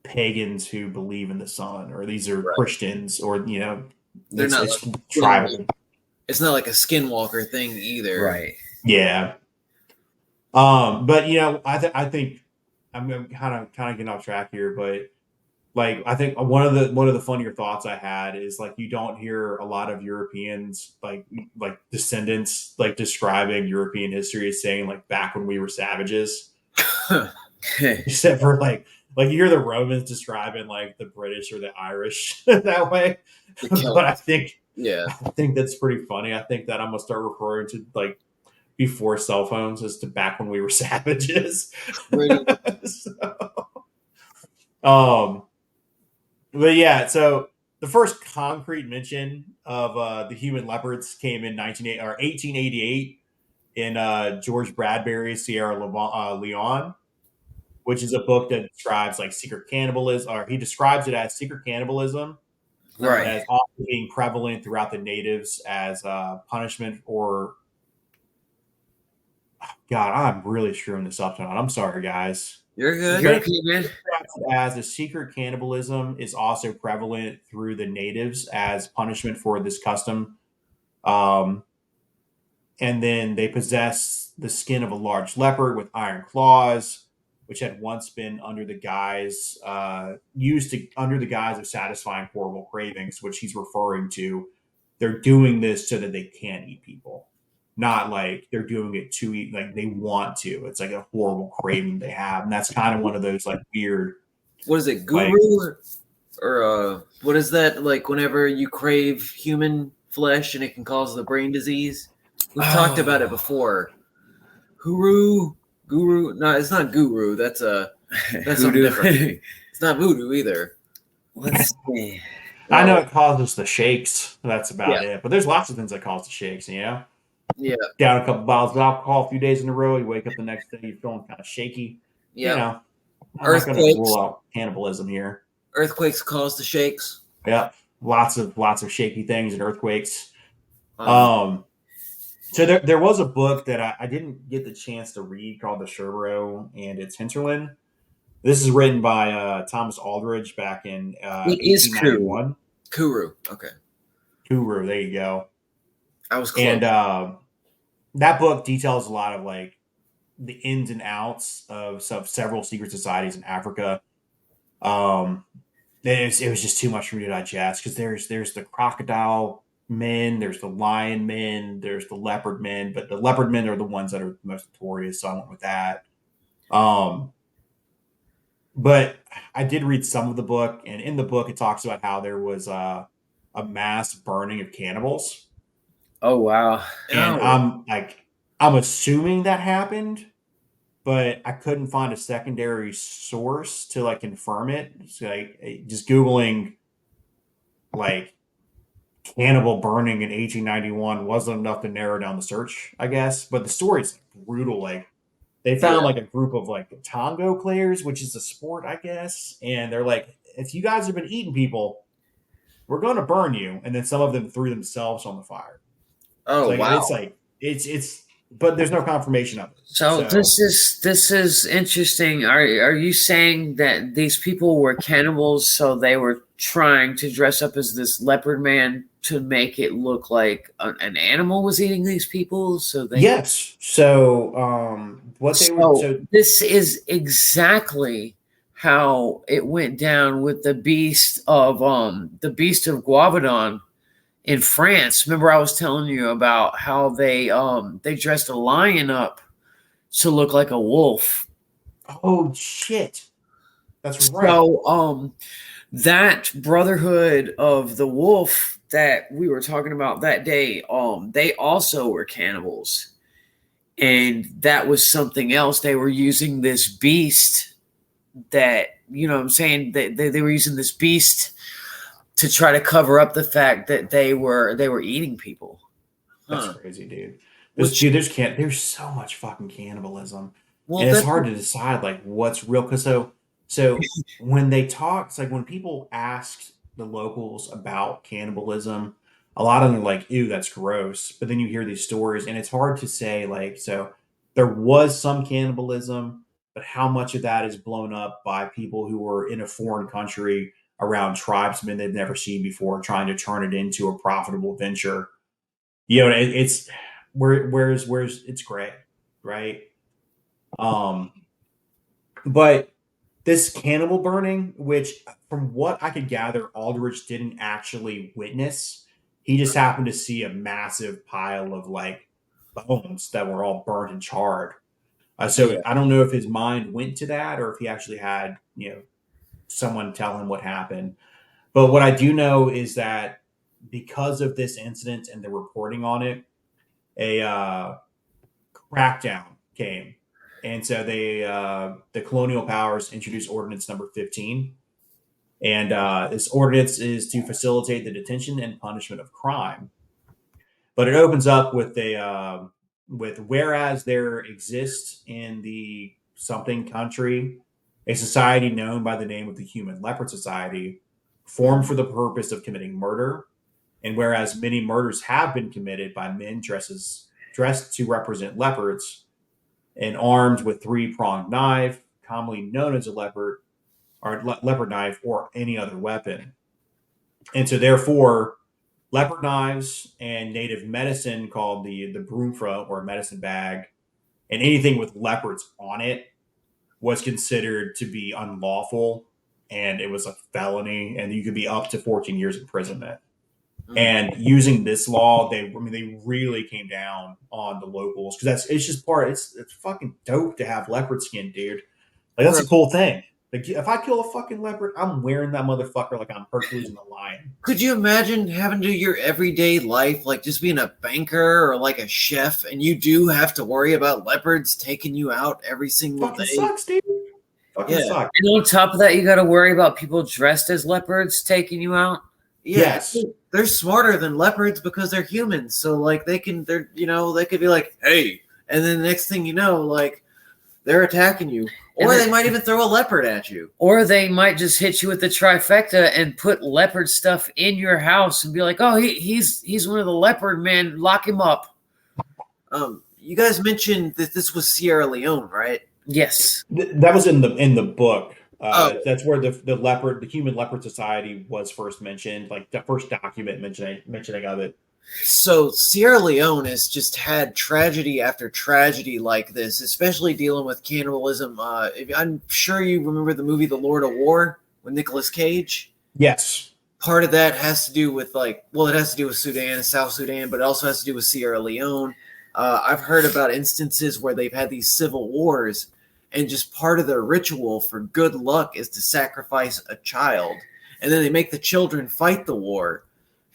pagans who believe in the sun, or these are Christians, or they're not it's tribal. It's not like a skinwalker thing either. Right. Yeah. But I think I'm kind of getting off track here, but like I think one of the funnier thoughts I had is like you don't hear a lot of Europeans like descendants like describing European history as saying like back when we were savages, except for like you hear the Romans describing like the British or the Irish that way. But I think that's pretty funny. I think that I'm gonna start referring to like before cell phones as to back when we were savages. But yeah, so the first concrete mention of the human leopards came in 1888 in George Bradbury's Sierra Leone, which is a book that describes like secret cannibalism, or he describes it as secret cannibalism, right, as often being prevalent throughout the natives as punishment or. God, I'm really screwing this up tonight. I'm sorry, guys. You're good. You're okay, man. As a secret cannibalism is also prevalent through the natives as punishment for this custom. And then they possess the skin of a large leopard with iron claws, which had once been under the guise of satisfying horrible cravings, which he's referring to. They're doing this so that they can't eat people. Not like they're doing it to eat, like they want to. It's like a horrible craving they have. And that's kind of one of those like weird. What is it, guru? Like, or what is that? Like whenever you crave human flesh and it can cause the brain disease? We've talked about it before. Guru. No, it's not guru. That's something different. It's not voodoo either. Let's see. I know it causes the shakes. That's about it. But there's lots of things that cause the shakes, Yeah. Down a couple bottles of alcohol a few days in a row, you wake up the next day, you're feeling kind of shaky. Yeah. I'm not going to rule out cannibalism here. Earthquakes cause the shakes. Yep. Lots of shaky things and earthquakes. So there was a book that I didn't get the chance to read called The Sherbro and its Hinterland. This is written by Thomas Aldridge back in 1891. Kuru. Okay. Kuru, there you go. I was close. And that book details a lot of like the ins and outs of several secret societies in Africa. It was just too much for me to digest because there's the crocodile men, there's the lion men, there's the leopard men, but the leopard men are the ones that are the most notorious, so I went with that. But I did read some of the book, and in the book it talks about how there was a mass burning of cannibals. Oh wow! And I'm assuming that happened, but I couldn't find a secondary source to like confirm it. So like just Googling like cannibal burning in 1891 wasn't enough to narrow down the search, I guess. But the story's brutal. Like they found like a group of like Tongo players, which is a sport, I guess, and they're like, if you guys have been eating people, we're going to burn you. And then some of them threw themselves on the fire. Oh, wow. It's like it's but there's no confirmation of it. So this is interesting. Are you saying that these people were cannibals, so they were trying to dress up as this leopard man to make it look like an animal was eating these people? So they yes. So this is exactly how it went down with the beast of Guavedon in France. Remember, I was telling you about how they dressed a lion up to look like a wolf. Oh shit, that's right. So that Brotherhood of the Wolf that we were talking about that day, they also were cannibals. And that was something else. They were using this beast that, you know what I'm saying, they were using this beast to try to cover up the fact that they were eating people. That's Huh. crazy, dude. Which, There's so much fucking cannibalism, Well, and it's that's hard to decide like what's real. Because so when they talk, it's like when people ask the locals about cannibalism, a lot of them are like, "Ew, that's gross." But then you hear these stories, and it's hard to say like so. There was some cannibalism, but how much of that is blown up by people who were in a foreign country around tribesmen they've never seen before, trying to turn it into a profitable venture? It's where's it's gray, right? Um, but this cannibal burning, which from what I could gather, Aldrich didn't actually witness. He just happened to see a massive pile of like bones that were all burnt and charred. So yeah. I don't know if his mind went to that or if he actually had someone tell him what happened. But what I do know is that because of this incident and the reporting on it, a crackdown came, and so the colonial powers introduced Ordinance Number 15, and this ordinance is to facilitate the detention and punishment of crime. But it opens up with a with whereas there exists in the something country a society known by the name of the Human Leopard Society, formed for the purpose of committing murder, and whereas many murders have been committed by men dressed to represent leopards and armed with three-pronged knife, commonly known as a leopard or leopard knife or any other weapon. And so therefore, leopard knives and native medicine called the broomfra or medicine bag, and anything with leopards on it was considered to be unlawful, and it was a felony, and you could be up to 14 years imprisonment. Mm. And using this law, they really came down on the locals because it's just part. It's fucking dope to have leopard skin, dude. Like that's Bro, a cool thing. Like if I kill a fucking leopard, I'm wearing that motherfucker like I'm Hercules and the lion. could you imagine having to do your everyday life, like just being a banker or like a chef, and you do have to worry about leopards taking you out every single Fucking day? sucks, dude. Fucking Yeah, sucks. and on top of that, you got to worry about people dressed as leopards taking you out. yeah. Yes. They're smarter than leopards because they're humans. So like they could be like, hey, and then the next thing you know, like they're attacking you, or And they might even throw a leopard at you. Or they might just hit you with the trifecta and put leopard stuff in your house and be like, "Oh, he's one of the leopard men. Lock him up." You guys mentioned that this was Sierra Leone, right? Yes. That was in the book. Oh, That's where the Human Leopard Society was first mentioned, like the first document mentioning of it. so Sierra Leone has just had tragedy after tragedy like this, especially dealing with cannibalism. I'm sure you remember the movie The Lord of War with Nicolas Cage. Yes. Part of that has to do with it has to do with Sudan, South Sudan, but it also has to do with Sierra Leone. I've heard about instances where they've had these civil wars, and just part of their ritual for good luck is to sacrifice a child, and then they make the children fight the war.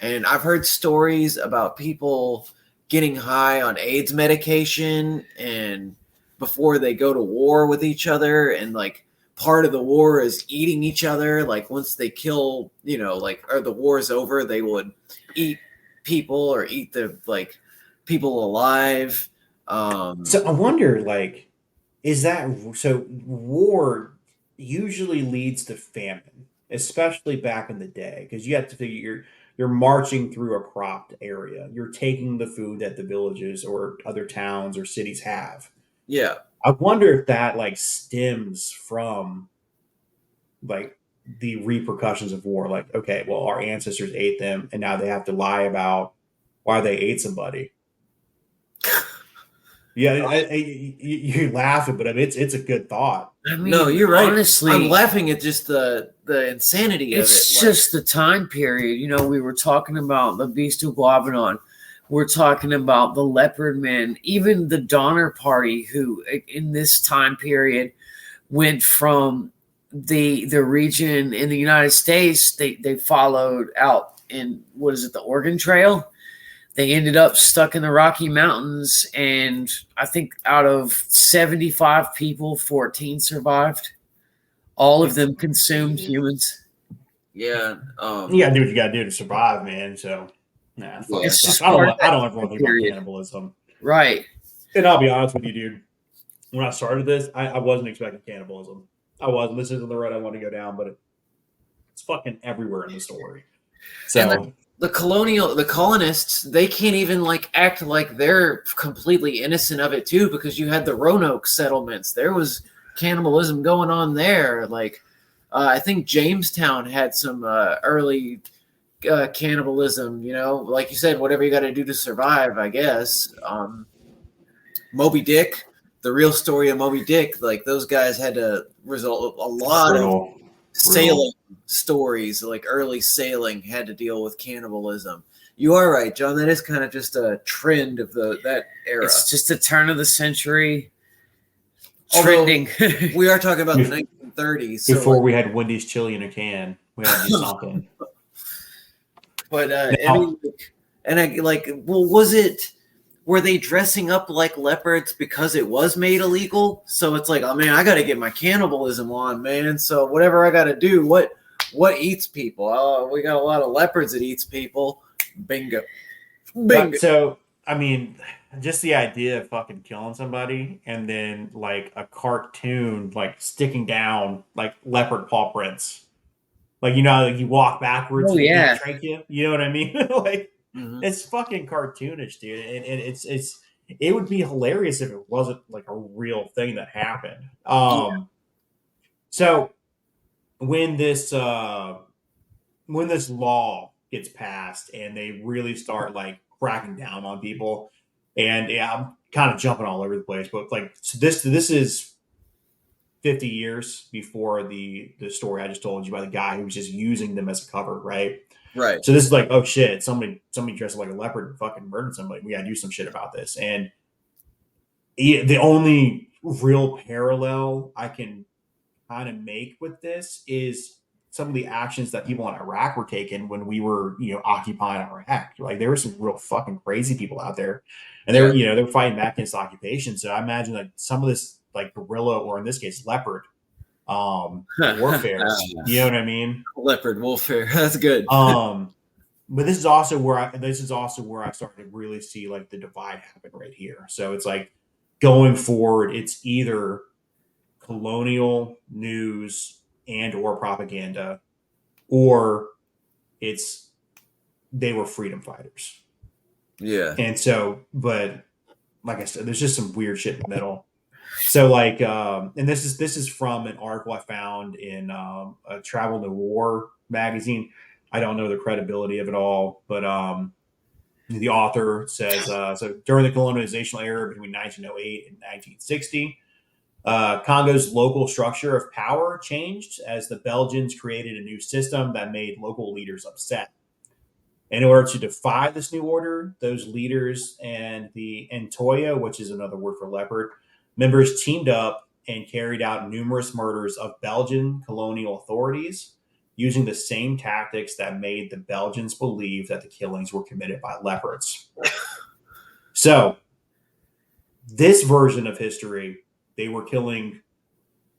And I've heard stories about people getting high on AIDS medication and before they go to war with each other, and like part of the war is eating each other. Like once they kill, or the war is over, they would eat people or eat the people alive. So I wonder, like, is that so? War usually leads to famine, especially back in the day, because you have to figure you're marching through a cropped area. You're taking the food that the villages or other towns or cities have. Yeah. I wonder if that like stems from like the repercussions of war. Like, okay, well, our ancestors ate them, and now they have to lie about why they ate somebody. Yeah, you're laughing, but I mean, it's a good thought. I No, mean, you're right. honestly, I'm laughing at just the insanity of it. it's Like, just the time period. You know, we were talking about the Beast of Guabanon. We're talking about the Leopard Men, even the Donner Party, who in this time period went from the region in the United States. They followed out in, what is it, the Oregon Trail. They ended up stuck in the Rocky Mountains, and I think out of 75 people, 14 survived. All of It's them consumed crazy. humans. yeah, You gotta do what you gotta do to survive, man. So, nah, it fucking yeah. It's sucks. just part of I that don't ever want to think about period. cannibalism. Right. And I'll be honest with you, dude. When I started this, I wasn't expecting cannibalism. I wasn't. This isn't the road I want to go down, but it's fucking everywhere in the story. And So, the colonists, they can't even like act like they're completely innocent of it too, because you had the Roanoke settlements. There was cannibalism going on there. Like, I think Jamestown had some early cannibalism. You know, like you said, whatever you got to do to survive, I guess. Moby Dick, the real story of Moby Dick, like those guys had to result a lot of brutal. sailing stories, like early sailing, had to deal with cannibalism. You are right, John. That is kind of just a trend of that era. It's just the turn of the century Although, trending. we are talking about the 1930s. So Before we had Wendy's chili in a can, we had to do something. but I Now, mean, and I like, well, was it? Were they dressing up like leopards because it was made illegal? So it's like, oh man, I got to get my cannibalism on, man. So whatever I got to do, what eats people? Oh, we got a lot of leopards that eats people. Bingo, bingo. so I mean, just the idea of fucking killing somebody and then like a cartoon like sticking down like leopard paw prints. Like you know, how, like you walk backwards Oh for the deep yeah. trachea. You know what I mean? Like Mhm. it's fucking cartoonish, dude. And it's it would be hilarious if it wasn't like a real thing that happened. So when this law gets passed and they really start like cracking down on people, and yeah, I'm kind of jumping all over the place, but like so this is 50 years before the story I just told you about the guy who was just using them as a cover, right? Right. So this is like, oh shit, somebody dressed like a leopard and fucking murdered somebody. We gotta do some shit about this. And the only real parallel I can kind of make with this is some of the actions that people in Iraq were taking when we were, occupying Iraq. Like there were some real fucking crazy people out there, and Yeah. they were fighting back against occupation. So I imagine that some of this, like guerrilla or in this case leopard, warfare. You know what I mean? Leopard warfare. That's good. But this is also where I started to really see like the divide happen right here. So it's like going forward, it's either colonial news and or propaganda, or it's they were freedom fighters. Yeah. And so, but like I said, there's just some weird shit in the middle. So like, and this is from an article I found in a Travel to War magazine. I don't know the credibility of it all, but the author says so during the colonialization era between 1908 and 1960. Congo's local structure of power changed as the Belgians created a new system that made local leaders upset. In order to defy this new order, those leaders and the Ntoya, which is another word for leopard, members teamed up and carried out numerous murders of Belgian colonial authorities using the same tactics that made the Belgians believe that the killings were committed by leopards. So, this version of history, they were killing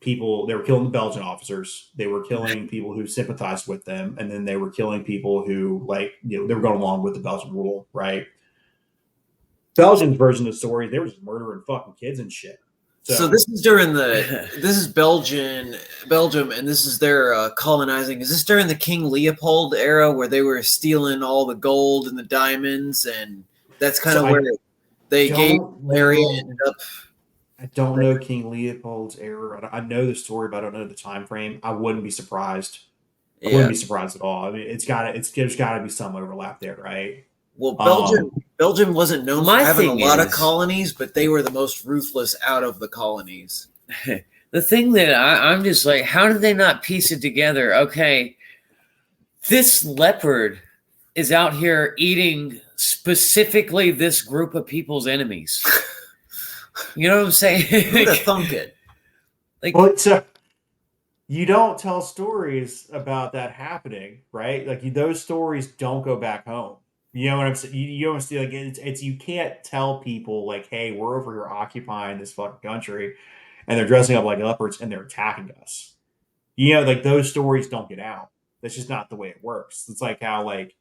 people, they were killing the Belgian officers, they were killing people who sympathized with them, and then they were killing people who they were going along with the Belgian rule, right? Belgian's version of the story, they were just murdering fucking kids and shit. So this is during this is Belgium, and this is their colonizing. Is this during the King Leopold era where they were stealing all the gold and the diamonds, and that's kind of where they gave area ended up. I don't know King Leopold's era. I know the story, but I don't know the time frame. I wouldn't be surprised. I wouldn't be surprised at all. I mean, there's got to be some overlap there, right? Well, Um, Belgium wasn't known for My having a thing lot of is- colonies, but they were the most ruthless out of the colonies. The thing that I'm just like, how did they not piece it together? Okay, this leopard is out here eating specifically this group of people's enemies. You know what I'm saying? Who'd have thunk it? but you don't tell stories about that happening, right? Like those stories don't go back home. You know what I'm saying? You don't see like it's you can't tell people like, hey, we're over here occupying this fucking country, and they're dressing up like leopards and they're attacking us. You know, like those stories don't get out. That's just not the way it works. It's like how like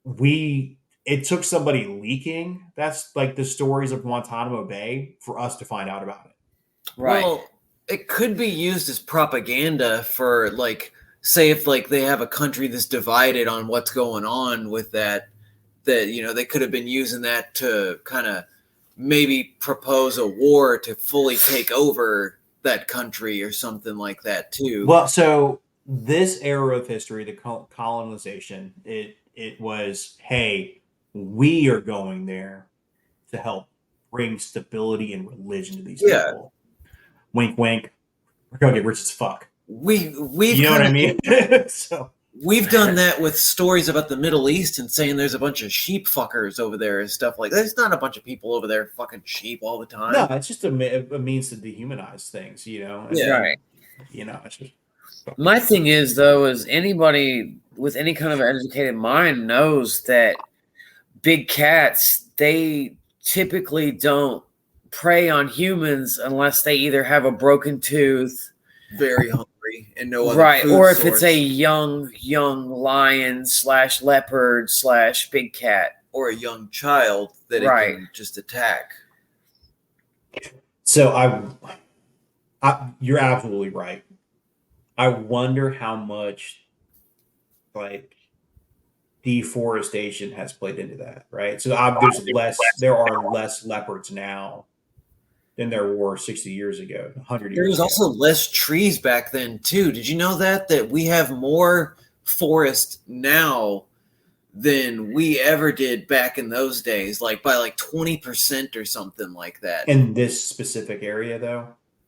we it took somebody leaking that's like the stories of Guantanamo Bay for us to find out about it. Right. Well, it could be used as propaganda for like, say if like they have a country that's divided on what's going on with that they could have been using that to kind of maybe propose a war to fully take over that country or something like that too. Well, so this era of history, the colonization, it was, hey, we are going there to help bring stability and religion to these Yeah. people. Wink, wink. We're gonna get rich as fuck. We've You know what I mean? So we've done that with stories about the Middle East and saying there's a bunch of sheep fuckers over there and stuff like that. There's not a bunch of people over there fucking sheep all the time. no, it's just a means to dehumanize things. You know? And, Yeah. Right. You know, it's just My thing is though, is anybody with any kind of educated mind knows that big cats, they typically don't prey on humans unless they either have a broken tooth, Very hungry and no other right, food or if source. it's a young lion / leopard / big cat. or a young child that it Right. can just attack. so. You're absolutely right. I wonder how much like deforestation has played into that, right? So there are less leopards now than there were 60 years ago, 100 There years was ago. also less trees back then too. Did you know that we have more forest now than we ever did back in those days, like by like 20% or something like that. In this specific area, though,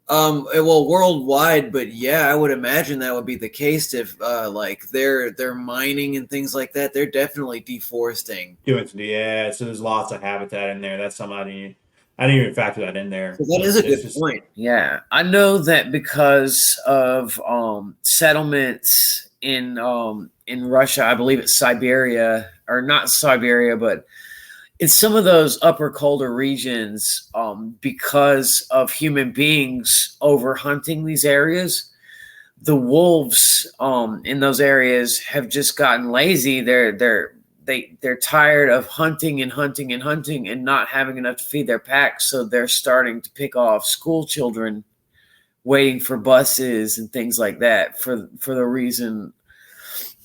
Well, worldwide, but yeah, I would imagine that would be the case if like they're mining and things like that. They're definitely deforesting. yeah. So there's lots of habitat in there. That's something I didn't even factor that in there. So that is a It's good just- point. Yeah, I know that because of settlements in Russia, I believe it's Siberia, or not Siberia, but in some of those upper colder regions, because of human beings over hunting these areas, the wolves in those areas have just gotten lazy. They're tired of hunting and not having enough to feed their packs, so they're starting to pick off school children waiting for buses and things like that for the reason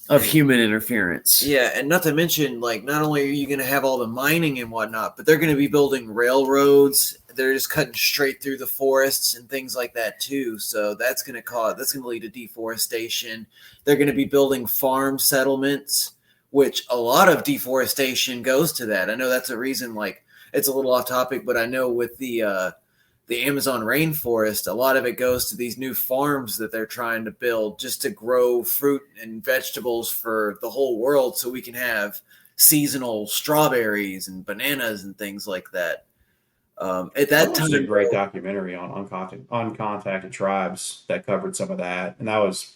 of human interference. Yeah, and not to mention, like, not only are you going to have all the mining and whatnot, but they're going to be building railroads. They're just cutting straight through the forests and things like that too. So that's going to lead to deforestation. They're going to be building farm settlements, which a lot of deforestation goes to that. I know that's a reason. Like, it's a little off topic, but I know with the Amazon rainforest, a lot of it goes to these new farms that they're trying to build just to grow fruit and vegetables for the whole world, so we can have seasonal strawberries and bananas and things like that. At that time, a great documentary on uncontacted tribes that covered some of that, and that was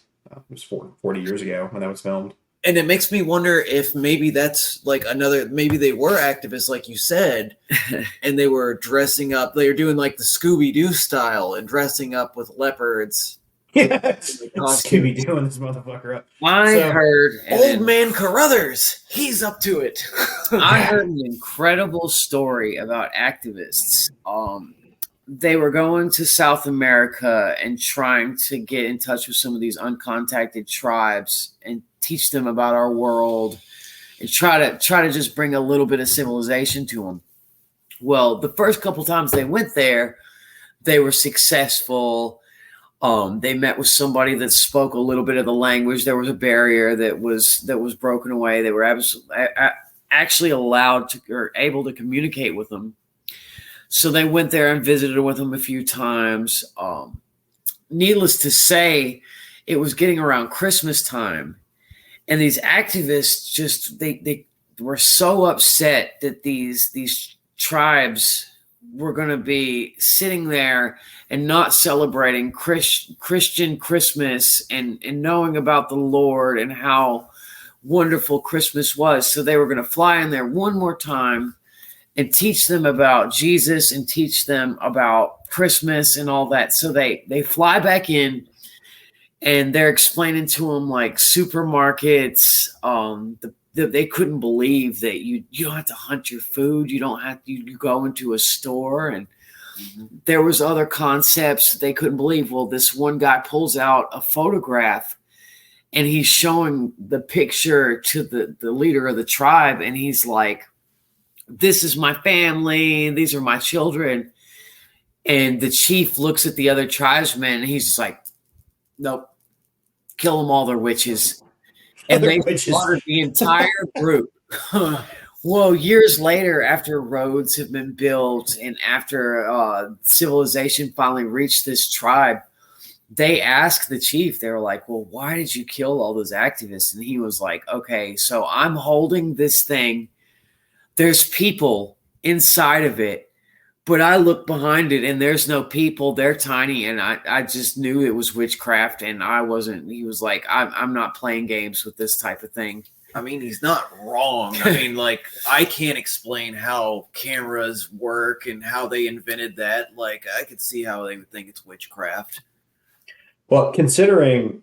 40 years ago when that was filmed. and it makes me wonder if maybe that's like maybe they were activists, like you said, and they were dressing up. They were doing like the Scooby-Doo style and dressing up with leopards. Yes, Scooby doing this motherfucker up. I So, heard Old Man Carruthers, he's up to it. I heard an incredible story about activists. They were going to South America and trying to get in touch with some of these uncontacted tribes and teach them about our world and try to just bring a little bit of civilization to them. Well, the first couple times they went there, they were successful. They met with somebody that spoke a little bit of the language. There was a barrier that was broken away. They were actually allowed to or able to communicate with them. So they went there and visited with them a few times. Needless to say, it was getting around Christmas time, and these activists just they were so upset that these tribes were going to be sitting there and not celebrating Christian Christmas and knowing about the Lord and how wonderful Christmas was. So they were going to fly in there one more time and teach them about Jesus and teach them about Christmas and all that. So they fly back in, and they're explaining to them like supermarkets. They couldn't believe that you don't have to hunt your food. You don't have to, you go into a store, and there was other concepts they couldn't believe. Well, this one guy pulls out a photograph, and he's showing the picture to the leader of the tribe, and he's like, "This is my family. These are my children." And the chief looks at the other tribesmen, and he's just like, "Nope, kill them all. They're witches." And they slaughtered the entire group. Well, years later, after roads have been built and after civilization finally reached this tribe, they asked the chief, they were like, "Well, why did you kill all those activists?" And he was like, "Okay, so I'm holding this thing. There's people inside of it, but I look behind it and there's no people. They're tiny." And I just knew it was witchcraft, and I wasn't. He was like, I'm not playing games with this type of thing. I mean, he's not wrong. I mean, like, I can't explain how cameras work and how they invented that. Like, I could see how they would think it's witchcraft. Well, considering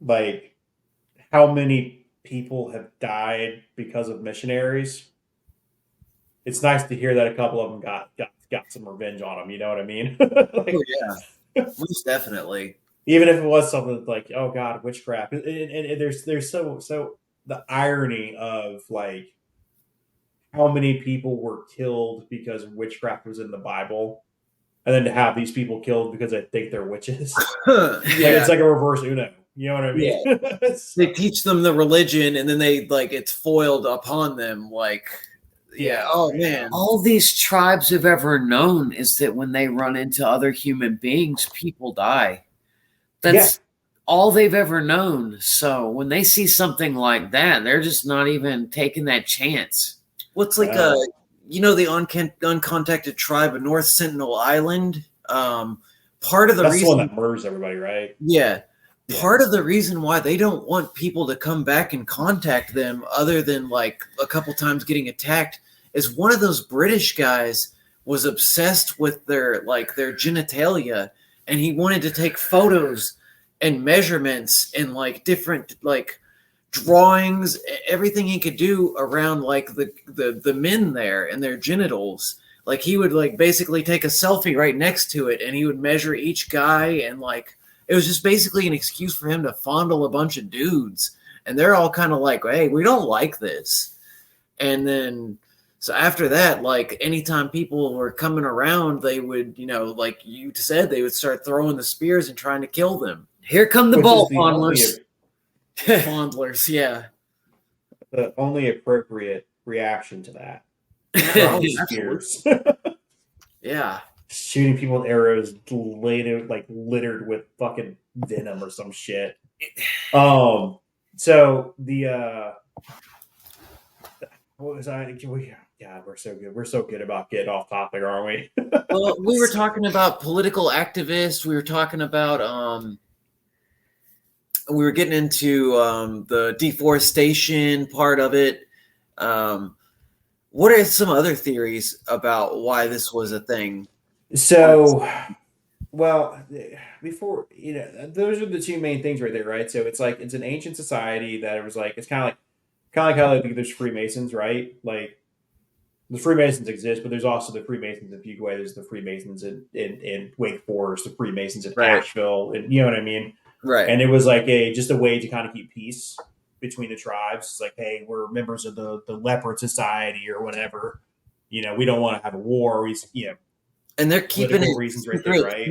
like how many people have died because of missionaries, it's nice to hear that a couple of them got some revenge on them. You know what I mean? Like, Oh, yeah, most definitely. even if it was something like, oh God, witchcraft. And there's so the irony of like how many people were killed because witchcraft was in the Bible, and then to have these people killed because they think they're witches. Yeah, It's like a reverse Uno. You know what I mean? Yeah. They teach them the religion, and then they like it's foiled upon them. Like, yeah, oh man, all these tribes have ever known is that when they run into other human beings, people die. That's all they've ever known. So when they see something like that, they're just not even taking that chance. What's like the uncontacted tribe of North Sentinel Island? Part of the That's reason the one that murders everybody, right? Yeah. Part of the reason why they don't want people to come back and contact them other than like a couple times getting attacked is one of those British guys was obsessed with their genitalia, and he wanted to take photos and measurements and like different like drawings, everything he could do around like the men there and their genitals. Like he would like basically take a selfie right next to it, and he would measure each guy, and like it was just basically an excuse for him to fondle a bunch of dudes. And they're all kind of like, "Hey, we don't like this." And then, so after that, like anytime people were coming around, they would, like you said, they would start throwing the spears and trying to kill them. Here come the ball fondlers. Fondlers, yeah. The only appropriate reaction to that. Spears. Yeah. Shooting people with arrows littered with fucking venom or some shit. So the what was I? God, we're so good. We're so good about getting off topic, aren't we? Well, we were talking about political activists. We were talking about we were getting into the deforestation part of it. What are some other theories about why this was a thing? So, well, before those are the two main things right there, right? So it's like it's an ancient society that it was like it's kind of like how like there's Freemasons, right? Like the Freemasons exist, but there's also the Freemasons in Fuquay. There's the Freemasons in Wake Forest, the Freemasons in Asheville, and you know what I mean, right? And it was like just a way to kind of keep peace between the tribes. It's like, hey, we're members of the Leopard Society or whatever. We don't want to have a war. And they're keeping it reasons right there, right?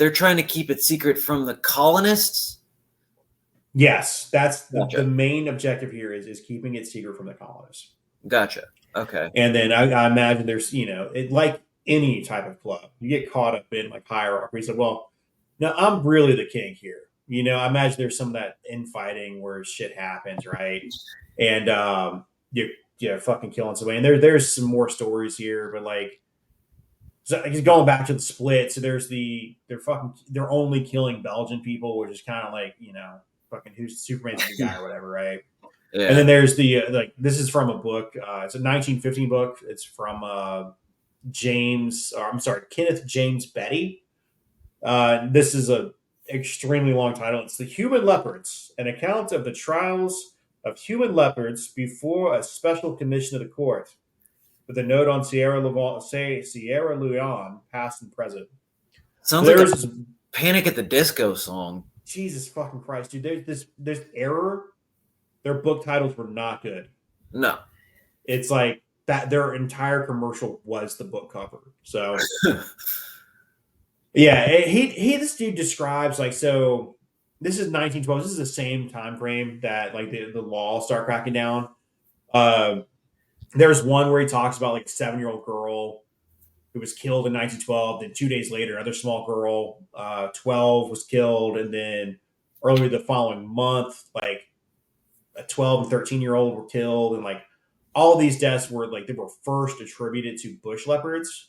they're trying to keep it secret from the colonists. Yes, that's Gotcha. the main objective here is keeping it secret from the colonists. Gotcha. Okay. And then I imagine there's, like any type of club, you get caught up in like hierarchy. You say, well, no, I'm really the king here. I imagine there's some of that infighting where shit happens, right? And you're fucking killing somebody. And there's some more stories here, but like, so going back to the split, so they're only killing Belgian people, which is kind of like, fucking who's Superman's the guy or whatever, right? Yeah. And then there's the this is from a book. It's a 1915 book. It's from Kenneth James Betty. This is a extremely long title. It's The Human Leopards, an account of the trials of human leopards before a special commission of the court, with a note on Sierra Leone, past and present. Sounds like a Panic at the Disco song. Jesus fucking Christ, dude! There's error. Their book titles were not good. No. It's like that. Their entire commercial was the book cover. So, yeah, this dude describes like, so this is 1912. This is the same time frame that like the law start cracking down. There's one where he talks about like a 7-year-old girl who was killed in 1912. Then 2 days later, another small girl, 12, was killed, and then earlier the following month, like a 12 and 13-year-old were killed, and like all of these deaths were like they were first attributed to bush leopards,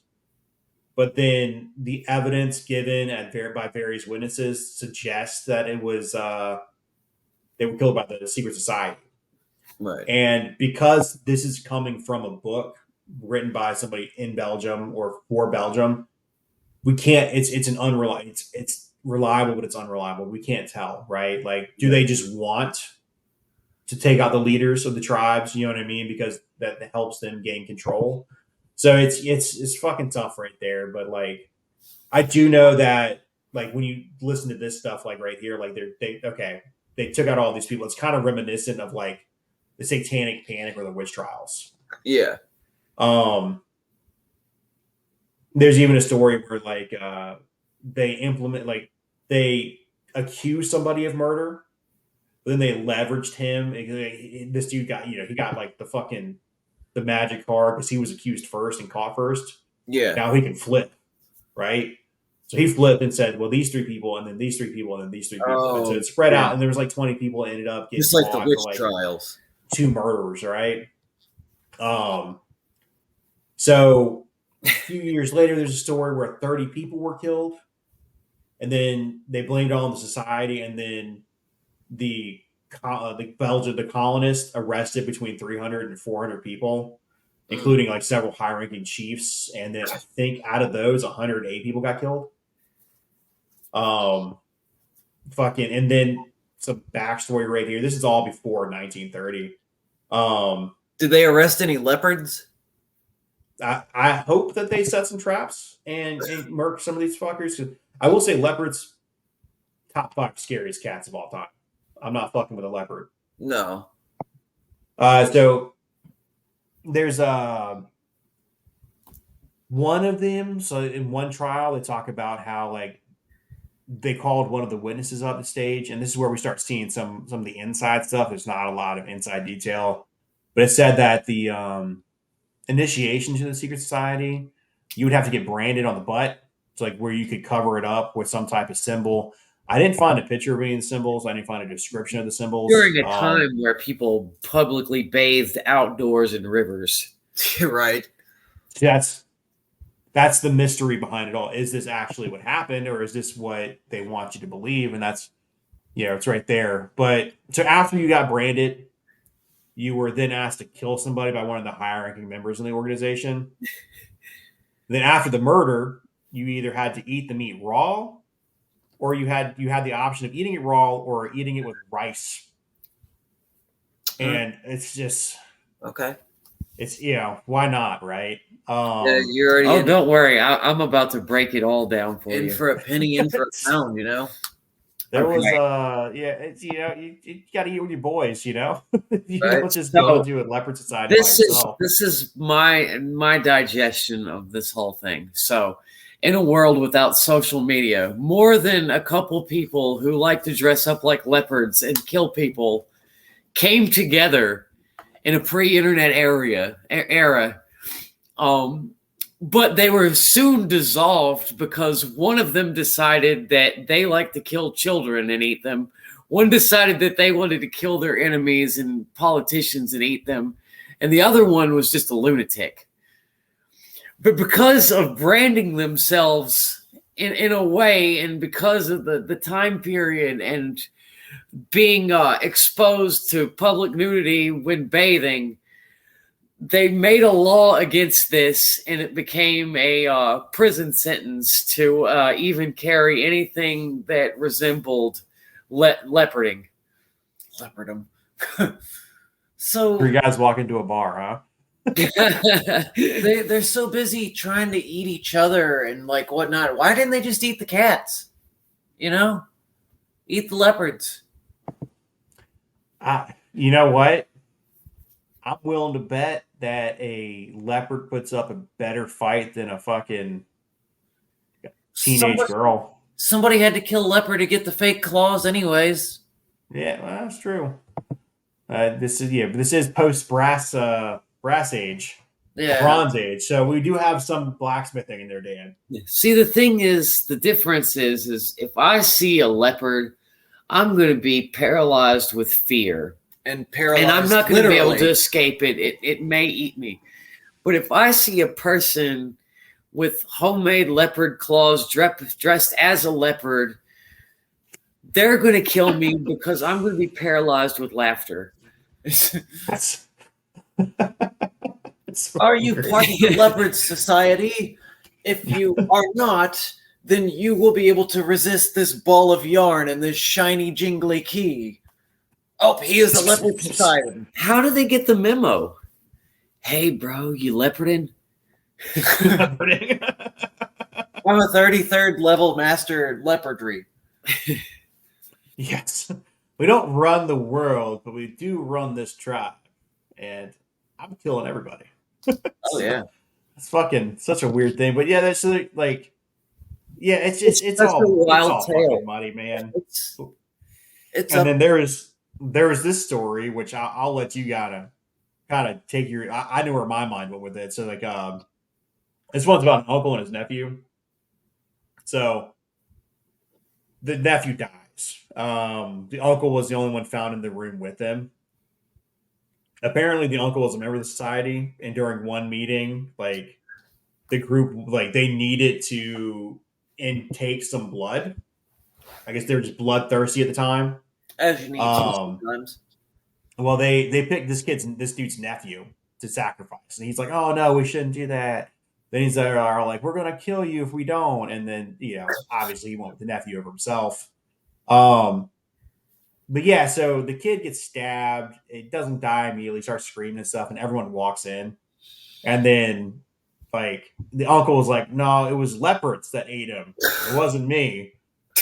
but then the evidence given by various witnesses suggests that it was they were killed by the secret society. Right. And because this is coming from a book written by somebody in Belgium or for Belgium, we can't. It's an unreliable. It's reliable, but it's unreliable. We can't tell, right? Like, do they just want to take out the leaders of the tribes? You know what I mean? Because that helps them gain control. So it's fucking tough right there. But like, I do know that like when you listen to this stuff like right here, like they took out all these people. It's kind of reminiscent of like the Satanic Panic or the witch trials. Yeah. There's even a story where like they accuse somebody of murder, but then they leveraged him. This dude got he got like the magic card because he was accused first and caught first. Yeah. Now he can flip, right? So he flipped and said, well, these 3 people, and then these 3 people, and then these 3 people. And so it spread out, and there was like 20 people that ended up getting just like the caught witch for, like, trials. 2 murders, right? So a few years later, there's a story where 30 people were killed, and then they blamed it on the society, and then the colonists arrested between 300 and 400 people, including like several high-ranking chiefs, and then I think out of those, 108 people got killed. And then some backstory right here. This is all before 1930. Did they arrest any leopards? I hope that they set some traps and murk some of these fuckers. I will say leopards, top 5 scariest cats of all time. I'm not fucking with a leopard. No. So there's one of them. So in one trial, they talk about how like they called one of the witnesses up the stage, and this is where we start seeing some of the inside stuff. There's not a lot of inside detail, but it said that the initiation to the secret society, you would have to get branded on the butt. It's like where you could cover it up with some type of symbol. I didn't find a picture of any of the symbols. I didn't find a description of the symbols. During a time where people publicly bathed outdoors in rivers. Right. That's the mystery behind it all. Is this actually what happened, or is this what they want you to believe? And that's, it's right there. But so after you got branded, you were then asked to kill somebody by one of the higher-ranking members in the organization. Then after the murder, you either had to eat the meat raw, or you had the option of eating it raw or eating it with rice. And it's just okay. It's why not, right? Yeah, you're already. Don't worry, I'm about to break it all down for you. In for a penny, in for a pound, There was, Okay. yeah, it's, you got to eat with your boys, you know? You Right. don't just go So into a leopard society by this is yourself. this is my digestion of this whole thing. So, in a world without social media, more than a couple people who like to dress up like leopards and kill people came together in a pre-internet era. Um, but they were soon dissolved because one of them decided that they like to kill children and eat them. One decided that they wanted to kill their enemies and politicians and eat them. And the other one was just a lunatic. But because of branding themselves in a way, and because of the time period and being exposed to public nudity when bathing, they made a law against this, and it became a prison sentence to even carry anything that resembled leoparding. Leopardum. Three So guys walk into a bar, huh? they're so busy trying to eat each other and like whatnot. Why didn't they just eat the cats? You know, eat the leopards. You know what? I'm willing to bet that a leopard puts up a better fight than a fucking teenage Somebody, girl. somebody had to kill a leopard to get the fake claws, anyways. Yeah, well, that's true. This is post brass age, Yeah. bronze age. So we do have some blacksmithing in there, Dan. See, the thing is, the difference is if I see a leopard, I'm going to be paralyzed with fear. And paralyzed. And I'm not going to be able to literally. escape it. It may eat me. But if I see a person with homemade leopard claws dressed as a leopard, they're going to kill me because I'm going to be paralyzed with laughter. That's, that's Are you weird. part of the Leopard Society? If you are not, then you will be able to resist this ball of yarn and this shiny jingly key. Oh, he is the Leopard Society. How do they get the memo? Hey, bro, you leoparding? I'm a 33rd level master leopardry. Yes. We don't run the world, but we do run this tribe. And I'm killing everybody. Oh yeah. It's fucking such a weird thing. But yeah, that's like, yeah, it's It's it's such a all wild tale. fucking muddy, man. It's And up. then there is this story which I'll let you kind of take your. I know where my mind went with it. So like, this one's about an uncle and his nephew. So the nephew dies. The uncle was the only one found in the room with him. Apparently, the uncle was a member of the society, and during one meeting, like the group, like they needed to intake some blood. I guess they were just bloodthirsty at the time. As you need to sometimes. Well, they picked this dude's nephew to sacrifice, and he's like, "Oh no, we shouldn't do that." Then he's are like, "We're gonna kill you if we don't," and then obviously he went with the nephew over himself. Um, but yeah, so the kid gets stabbed. It doesn't die immediately. Starts screaming and stuff, and everyone walks in, and then like the uncle was like, "No, it was leopards that ate him. It wasn't me.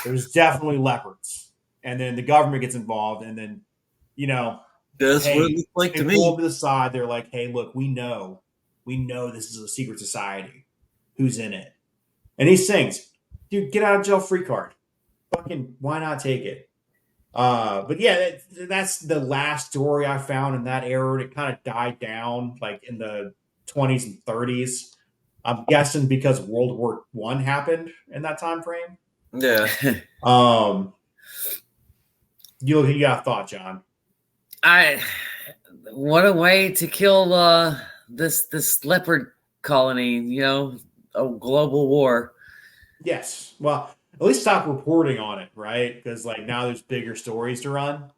It was definitely leopards." And then the government gets involved, and then That's hey, what it looks like they to pull me. him to the side. They're like, "Hey, look, we know this is a secret society. Who's in it?" And he sings, "Dude, get out of jail free card. Fucking, why not take it?" But yeah, that's the last story I found in that era. It kind of died down like in the 20s and 30s. I'm guessing because World War One happened in that time frame. Yeah. You got a thought, John? What a way to kill this leopard colony, a global war. Yes. Well, at least stop reporting on it, right? Because like now there's bigger stories to run.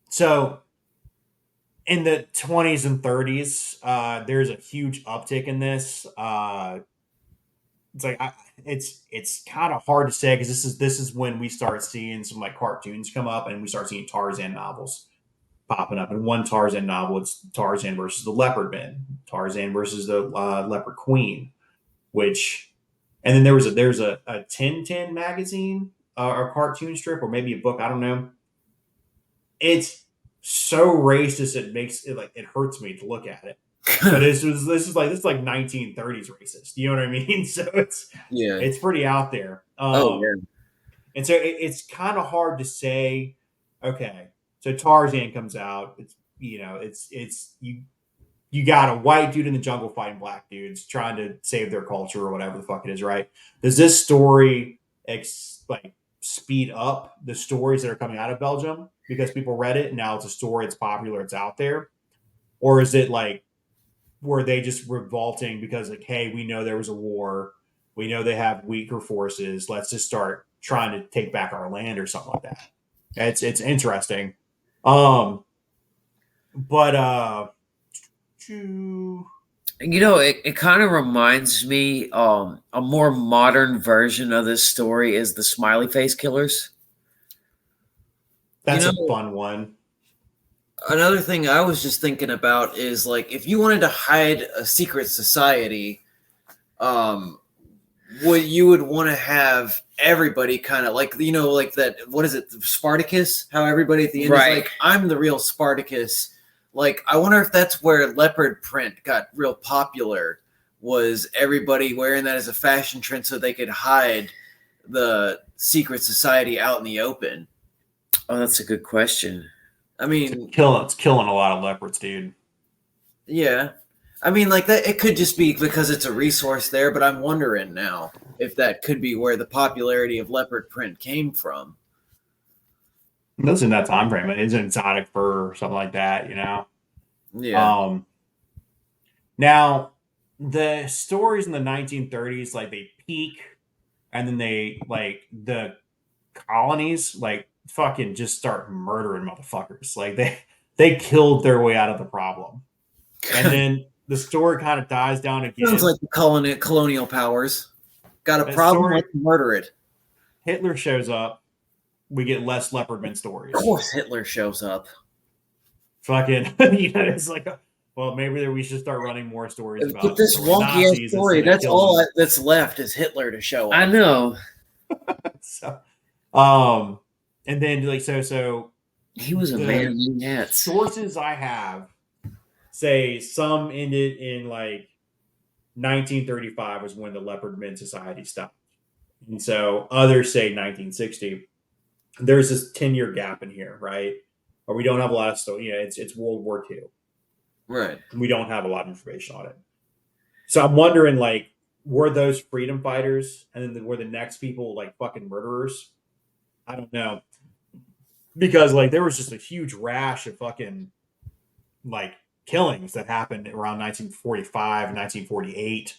So in the 20s and 30s, there's a huge uptick in this. It's like it's kind of hard to say because this is when we start seeing some like cartoons come up and we start seeing Tarzan novels popping up. And one Tarzan novel, it's Tarzan versus the Leopard Men, Tarzan versus the Leopard Queen, which, and then there's a Tintin magazine a cartoon strip or maybe a book. I don't know. It's so racist it makes it like it hurts me to look at it. But this is like 1930s racist. You know what I mean? So Yeah. it's pretty out there. Oh yeah. And so it's kind of hard to say. Okay, so Tarzan comes out. It's it's you got a white dude in the jungle fighting black dudes trying to save their culture or whatever the fuck it is, right? Does this story like speed up the stories that are coming out of Belgium because people read it and now it's a story, it's popular, it's out there? Or is it like were they just revolting because like, hey, we know there was a war, we know they have weaker forces, let's just start trying to take back our land or something like that. It's interesting. Um but to It kind of reminds me, a more modern version of this story is the Smiley Face Killers. You that's a know, fun one. another thing I was just thinking about is like if you wanted to hide a secret society, um, what you would want to have everybody kind of like like that. What is it, Spartacus? How everybody at the end is Right. like, I'm the real Spartacus. Like, I wonder if that's where leopard print got real popular. Was everybody wearing that as a fashion trend so they could hide the secret society out in the open? Oh, that's a good question. I mean, It's killing a lot of leopards, dude. yeah. I mean, like that. It could just be because it's a resource there, but I'm wondering now if that could be where the popularity of leopard print came from. That's in that time frame. It is an exotic fur or something like that, you know. Yeah. Um, Now the stories in the 1930s, like they peak, and then they like the colonies like fucking just start murdering motherfuckers. Like they killed their way out of the problem, and then the story kind of dies down Sounds again. like the colonial powers got a That problem. story, Let's murder it. Hitler shows up. We get less Leopard Men Of stories. course, Hitler shows up. Fucking, it's like, well, maybe we should start running more stories Get about this the wonky ass Nazis story. instead of That's all killing. that's left is Hitler to show up. I know. So, um, and then like so He was a man the of many hats. sources I have say some ended in like 1935 was when the Leopard Men Society stopped, and so others say 1960. There's this 10-year gap in here, right? Or we don't have a lot of stuff. It's World War II. Right. We don't have a lot of information on it. So I'm wondering, like, were those freedom fighters, and then were the next people like fucking murderers? I don't know, because like there was just a huge rash of fucking like killings that happened around 1945, 1948.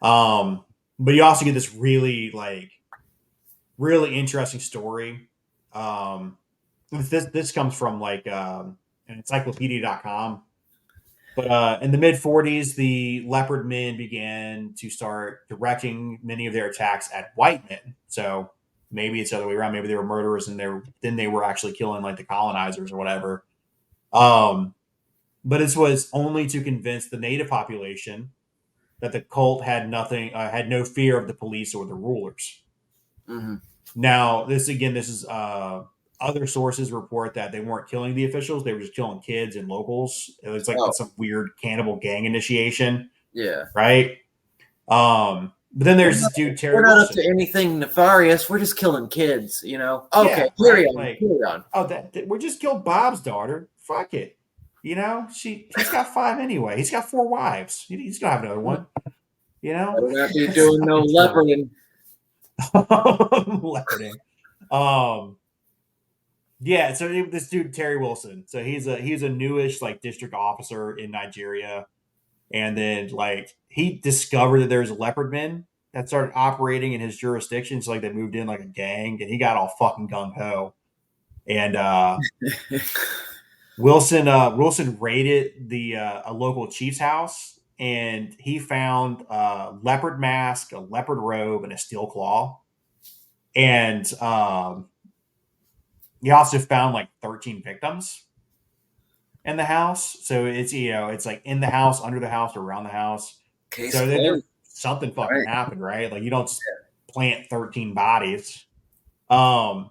But you also get this really interesting story. This comes from like an encyclopedia.com. But in the mid 40s, the Leopard Men began to start directing many of their attacks at white men. So maybe it's the other way around. Maybe they were murderers and they were actually killing like the colonizers or whatever. Um, but this was only to convince the native population that the cult had no fear of the police or the rulers. Mm-hmm. Now, this is other sources report that they weren't killing the officials; they were just killing kids and locals. It was like Oh, some weird cannibal gang initiation, yeah. right? But then there's this dude We're Terry not up to Wilson. anything nefarious. We're just killing kids, you know. Okay, Yeah, carry right. on. Like, Carry on. oh, we just killed Bob's daughter. Fuck it. He's got five anyway. He's got four wives. He's gonna have another one. Better not be It's doing no fucking terrible. leoparding. Leoparding. Um, yeah. So this dude Terry Wilson. So he's a newish like district officer in Nigeria, and then like he discovered that there's leopard men that started operating in his jurisdiction. So like they moved in like a gang, and he got all fucking gung ho. And Wilson raided the a local chief's house, and he found a leopard mask, a leopard robe, and a steel claw. And he also found like 13 victims in the house. So it's like in the house, under the house, or around the house. Case So closed. something fucking Right. happened, right? Like you don't just plant 13 bodies. Um,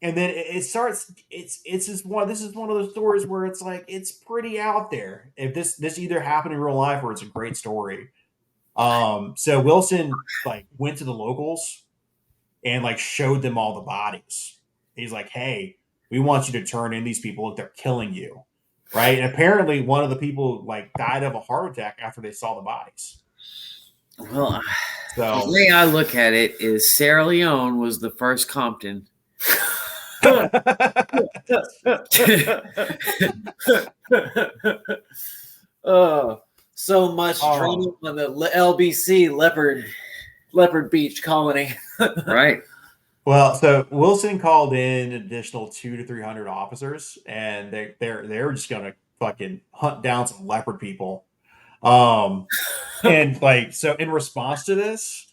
and then it starts. It's just one. This is one of those stories where it's like it's pretty out there. If this either happened in real life or it's a great story. So Wilson like went to the locals and like showed them all the bodies. He's like, "Hey, we want you to turn in these people if they're killing you." Right? And apparently one of the people like died of a heart attack after they saw the bodies. Well, the So way I look at it is Sierra Leone was the first Compton. So much drama on the LBC Leopard Beach colony. Right. Well, so Wilson called in an additional 200 to 300 officers, and they were just gonna fucking hunt down some leopard people. And like so, in response to this,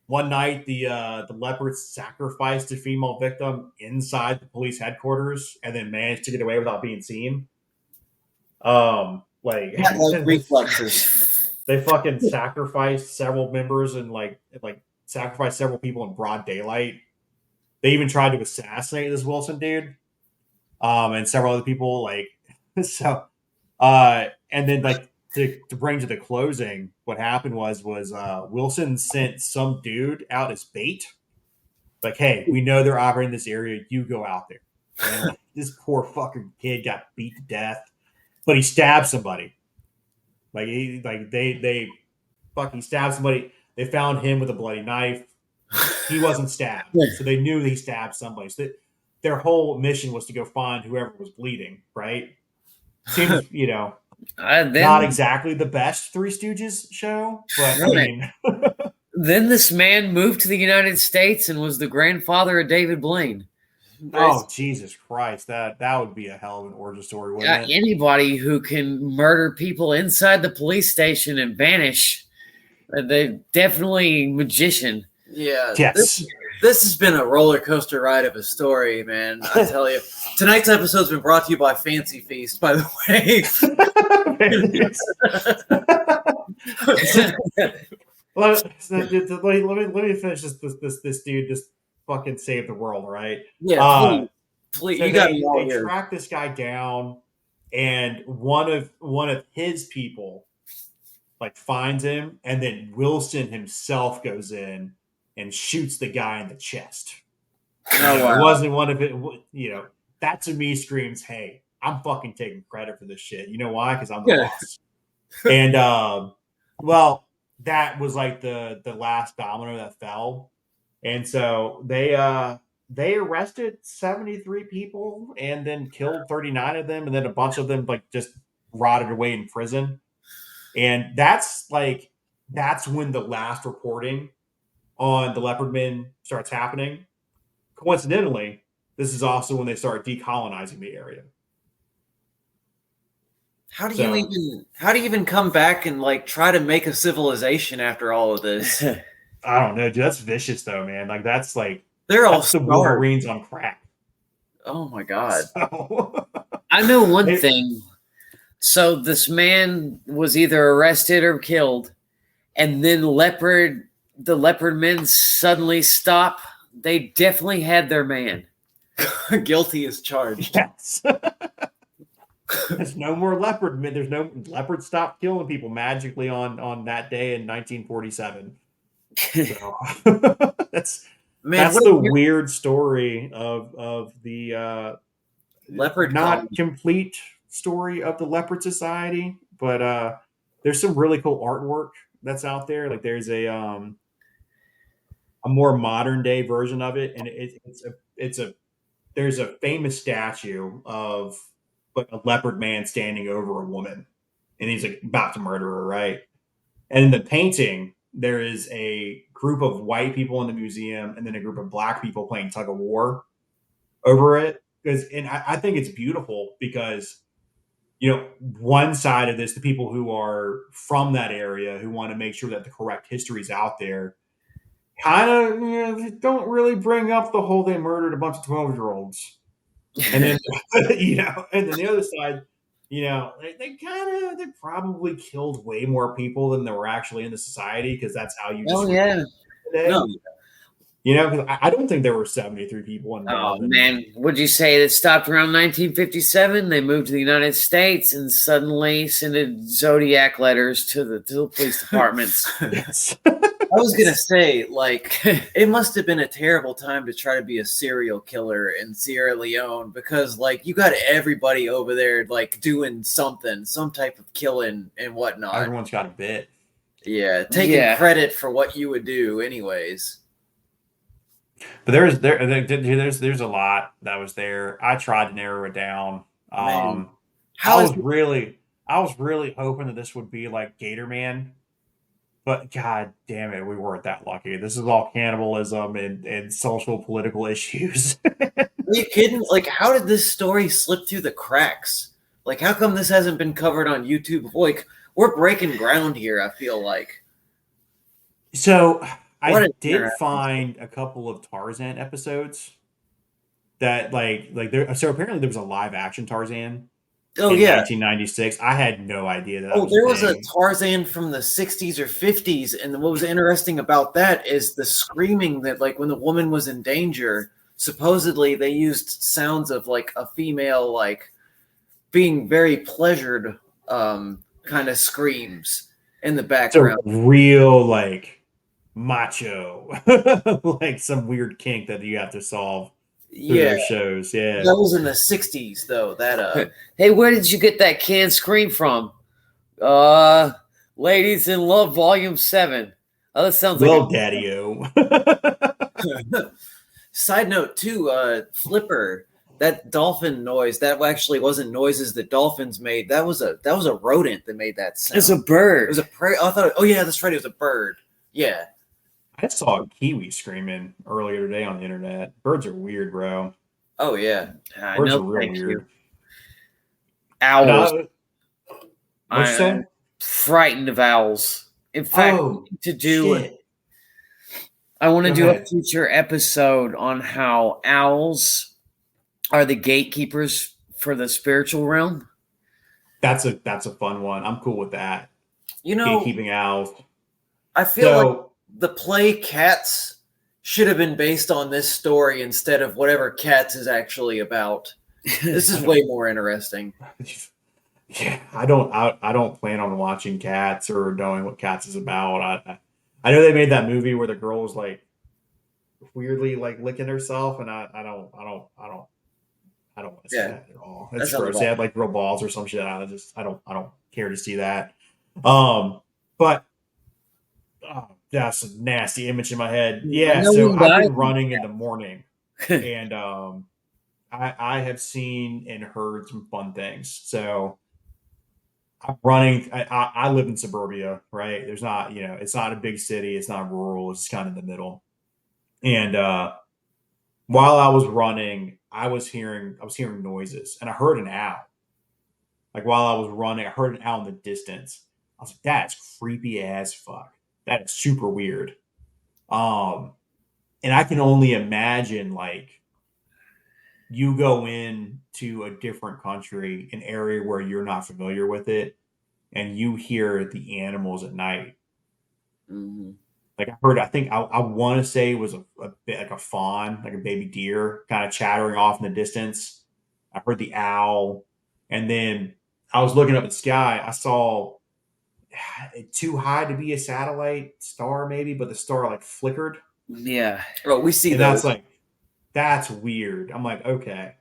one night the leopards sacrificed a female victim inside the police headquarters, and then managed to get away without being seen. Like Reflexes. they fucking sacrificed several members and like sacrificed several people in broad daylight. They even tried to assassinate this Wilson dude, and several other people. Like so, and then like to bring to the closing, what happened was Wilson sent some dude out as bait. Like, hey, we know they're operating in this area. You go out there. And like, this poor fucking kid got beat to death, but he stabbed somebody. Like they fucking stabbed somebody. They found him with a bloody knife. He wasn't stabbed, so they knew he stabbed somebody. So their whole mission was to go find whoever was bleeding. Right? Seems not exactly the best Three Stooges show, but I mean. Then this man moved to the United States and was the grandfather of David Blaine. Oh, Jesus Christ. That would be a hell of an origin story, wouldn't it? Anybody who can murder people inside the police station and vanish, they're definitely magician. Yeah. Yes. This has been a roller coaster ride of a story, man. I tell you. Tonight's episode's been brought to you by Fancy Feast, by the way. let me finish this dude just fucking saved the world, right? Yeah, please. So you got they track this guy down, and one of his people like finds him, and then Wilson himself goes in and shoots the guy in the chest. It wasn't one of it. That to me screams, "Hey, I'm fucking taking credit for this shit." You know why? Because I'm the boss. And well, that was like the last domino that fell, and so they arrested 73 people and then killed 39 of them, and then a bunch of them like just rotted away in prison. And that's when the last reporting on the Leopard Men starts happening. Coincidentally, this is also when they start decolonizing the area. How do you even come back and like try to make a civilization after all of this? I don't know, dude. That's vicious though, man. Like that's like they're all the Wolverines on crack. Oh my god. So, I know one thing. So this man was either arrested or killed, and then the leopard men suddenly stop. They definitely had their man. Guilty as charged. Yes. There's no more leopard men. There's no leopards stopped killing people magically on that day in 1947. So that's the weird story of the leopard. Not complete story of the Leopard Society, but there's some really cool artwork that's out there. Like there's a more modern day version of it, and there's a famous statue of like a leopard man standing over a woman, and he's like about to murder her, right? And in the painting, there is a group of white people in the museum, and then a group of black people playing tug of war over it. And I think it's beautiful because one side of this, the people who are from that area who want to make sure that the correct history is out there, kind of don't really bring up the whole they murdered a bunch of 12-year-olds. And then and then the other side, they probably killed way more people than there were actually in the society, because that's how you today. You know, because I don't think there were 73 people Oh involved in. man, would you say it stopped around 1957? They moved to the United States and suddenly sent Zodiac letters to the police departments. Yes. I was gonna say, like, it must have been a terrible time to try to be a serial killer in Sierra Leone because, like, you got everybody over there, like, doing something, some type of killing and whatnot. Everyone's got a bit. Yeah, taking credit for what you would do, anyways. But there's a lot that was there. I tried to narrow it down. Man, I was really hoping that this would be like Gator Man, but god damn it, we weren't that lucky. This is all cannibalism and social political issues. Are you kidding? Like, how did this story slip through the cracks? Like, how come this hasn't been covered on YouTube? Like, we're breaking ground here, I feel like. So I did find a couple of Tarzan episodes that like there. So apparently there was a live action Tarzan. Oh in yeah, 1996. I had no idea that. there was a Tarzan from the 60s or 50s, and what was interesting about that is the screaming that, like, when the woman was in danger, supposedly they used sounds of like a female, like, being very pleasured, kind of screams in the background. It's a real like macho, like some weird kink that you have to solve. Yeah, shows. Yeah, that was in the 60s though. That hey, where did you get that canned scream from? Ladies in Love Volume 7. Oh, that sounds like Daddy-o. Side note too, Flipper, that dolphin noise, that actually wasn't noises that dolphins made. That was a rodent that made that sound. It's a bird. It was a prey. I thought, oh yeah, that's right, it was a bird. Yeah. I saw a kiwi screaming earlier today on the internet. Birds are weird, bro. Oh yeah. Birds are real weird. Owls. What'd you say? Frightened of owls. In fact, I want to do a future episode on how owls are the gatekeepers for the spiritual realm. That's a fun one. I'm cool with that. You know, gatekeeping owls. I feel like the play Cats should have been based on this story instead of whatever Cats is actually about. This is way more interesting. Yeah, I don't plan on watching Cats or knowing what Cats is about. I know they made that movie where the girl was like weirdly like licking herself, and I don't want to see that at all. That's gross. They had like real balls or some shit. I don't care to see that. But that's a nasty image in my head. Yeah, so I've been running in the morning, and I have seen and heard some fun things. So I'm running. I live in suburbia, right? There's not, it's not a big city. It's not rural. It's kind of in the middle. And while I was running, I was hearing noises, and I heard an owl. Like while I was running, I heard an owl in the distance. I was like, "That's creepy as fuck. That is super weird." And I can only imagine like you go into a different country, an area where you're not familiar with it, and you hear the animals at night. Mm-hmm. Like I want to say it was a bit like a fawn, like a baby deer, kind of chattering off in the distance. I heard the owl, and then I was looking up at the sky. I saw it too high to be a satellite star, maybe, but the star like flickered. Yeah. Oh, we see that. That's weird. I'm like, okay.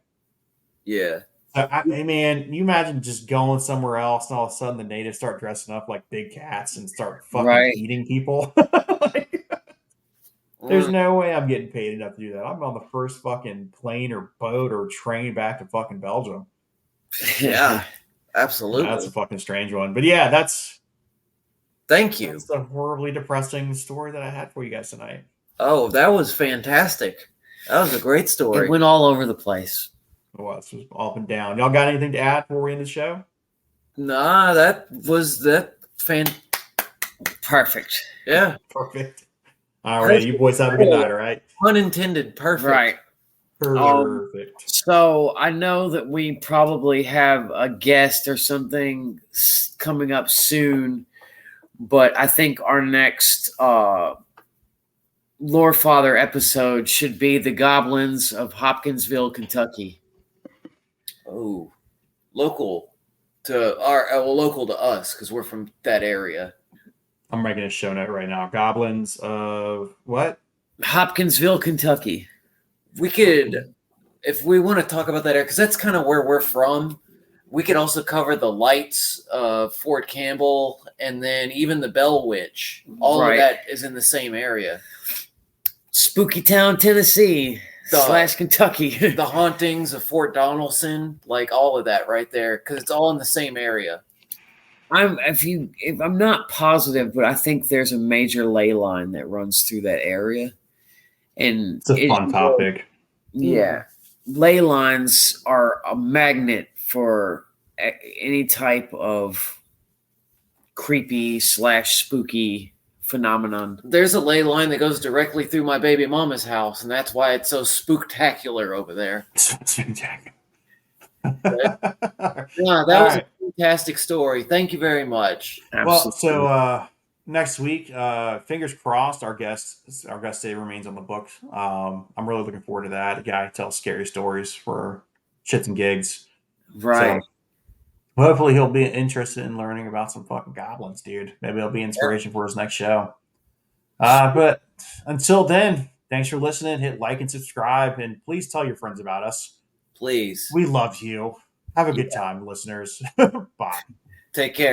Yeah. Hey man, you imagine just going somewhere else and all of a sudden the natives start dressing up like big cats and start fucking eating people? There's no way I'm getting paid enough to do that. I'm on the first fucking plane or boat or train back to fucking Belgium. Yeah, absolutely. That's a fucking strange one. But yeah, thank you. That's the horribly depressing story that I had for you guys tonight. Oh, that was fantastic. That was a great story. It went all over the place. Well, it was up and down. Y'all got anything to add before we end the show? Nah, that was perfect. Yeah. Perfect. All right, you boys have a good night, all right? Unintended. Perfect. Right. Perfect. So I know that we probably have a guest or something coming up soon, but I think our next Lorefather episode should be the goblins of Hopkinsville, Kentucky. Oh, local to local to us because we're from that area. I'm making a show note right now. Goblins of what? Hopkinsville, Kentucky. We could, if we want to talk about that area, because that's kind of where we're from. We could also cover the lights of Fort Campbell and then even the Bell Witch. All of that is in the same area. Spooky Town, Tennessee / Kentucky. The hauntings of Fort Donelson, like all of that right there, because it's all in the same area. I'm not positive, but I think there's a major ley line that runs through that area, and It's a fun topic. Yeah, ley lines are a magnet for any type of creepy / spooky phenomenon. There's a ley line that goes directly through my baby mama's house, and that's why it's so spooktacular over there. Spectacular. Yeah, that was a fantastic story. Thank you very much. Well, so next week, fingers crossed, our guest today remains on the books. I'm really looking forward to that. A guy tells scary stories for shits and gigs. Right. So, hopefully he'll be interested in learning about some fucking goblins, dude. Maybe it'll be inspiration for his next show. But until then, thanks for listening. Hit like and subscribe, and please tell your friends about us. Please. We love you. Have a good time, listeners. Bye. Take care.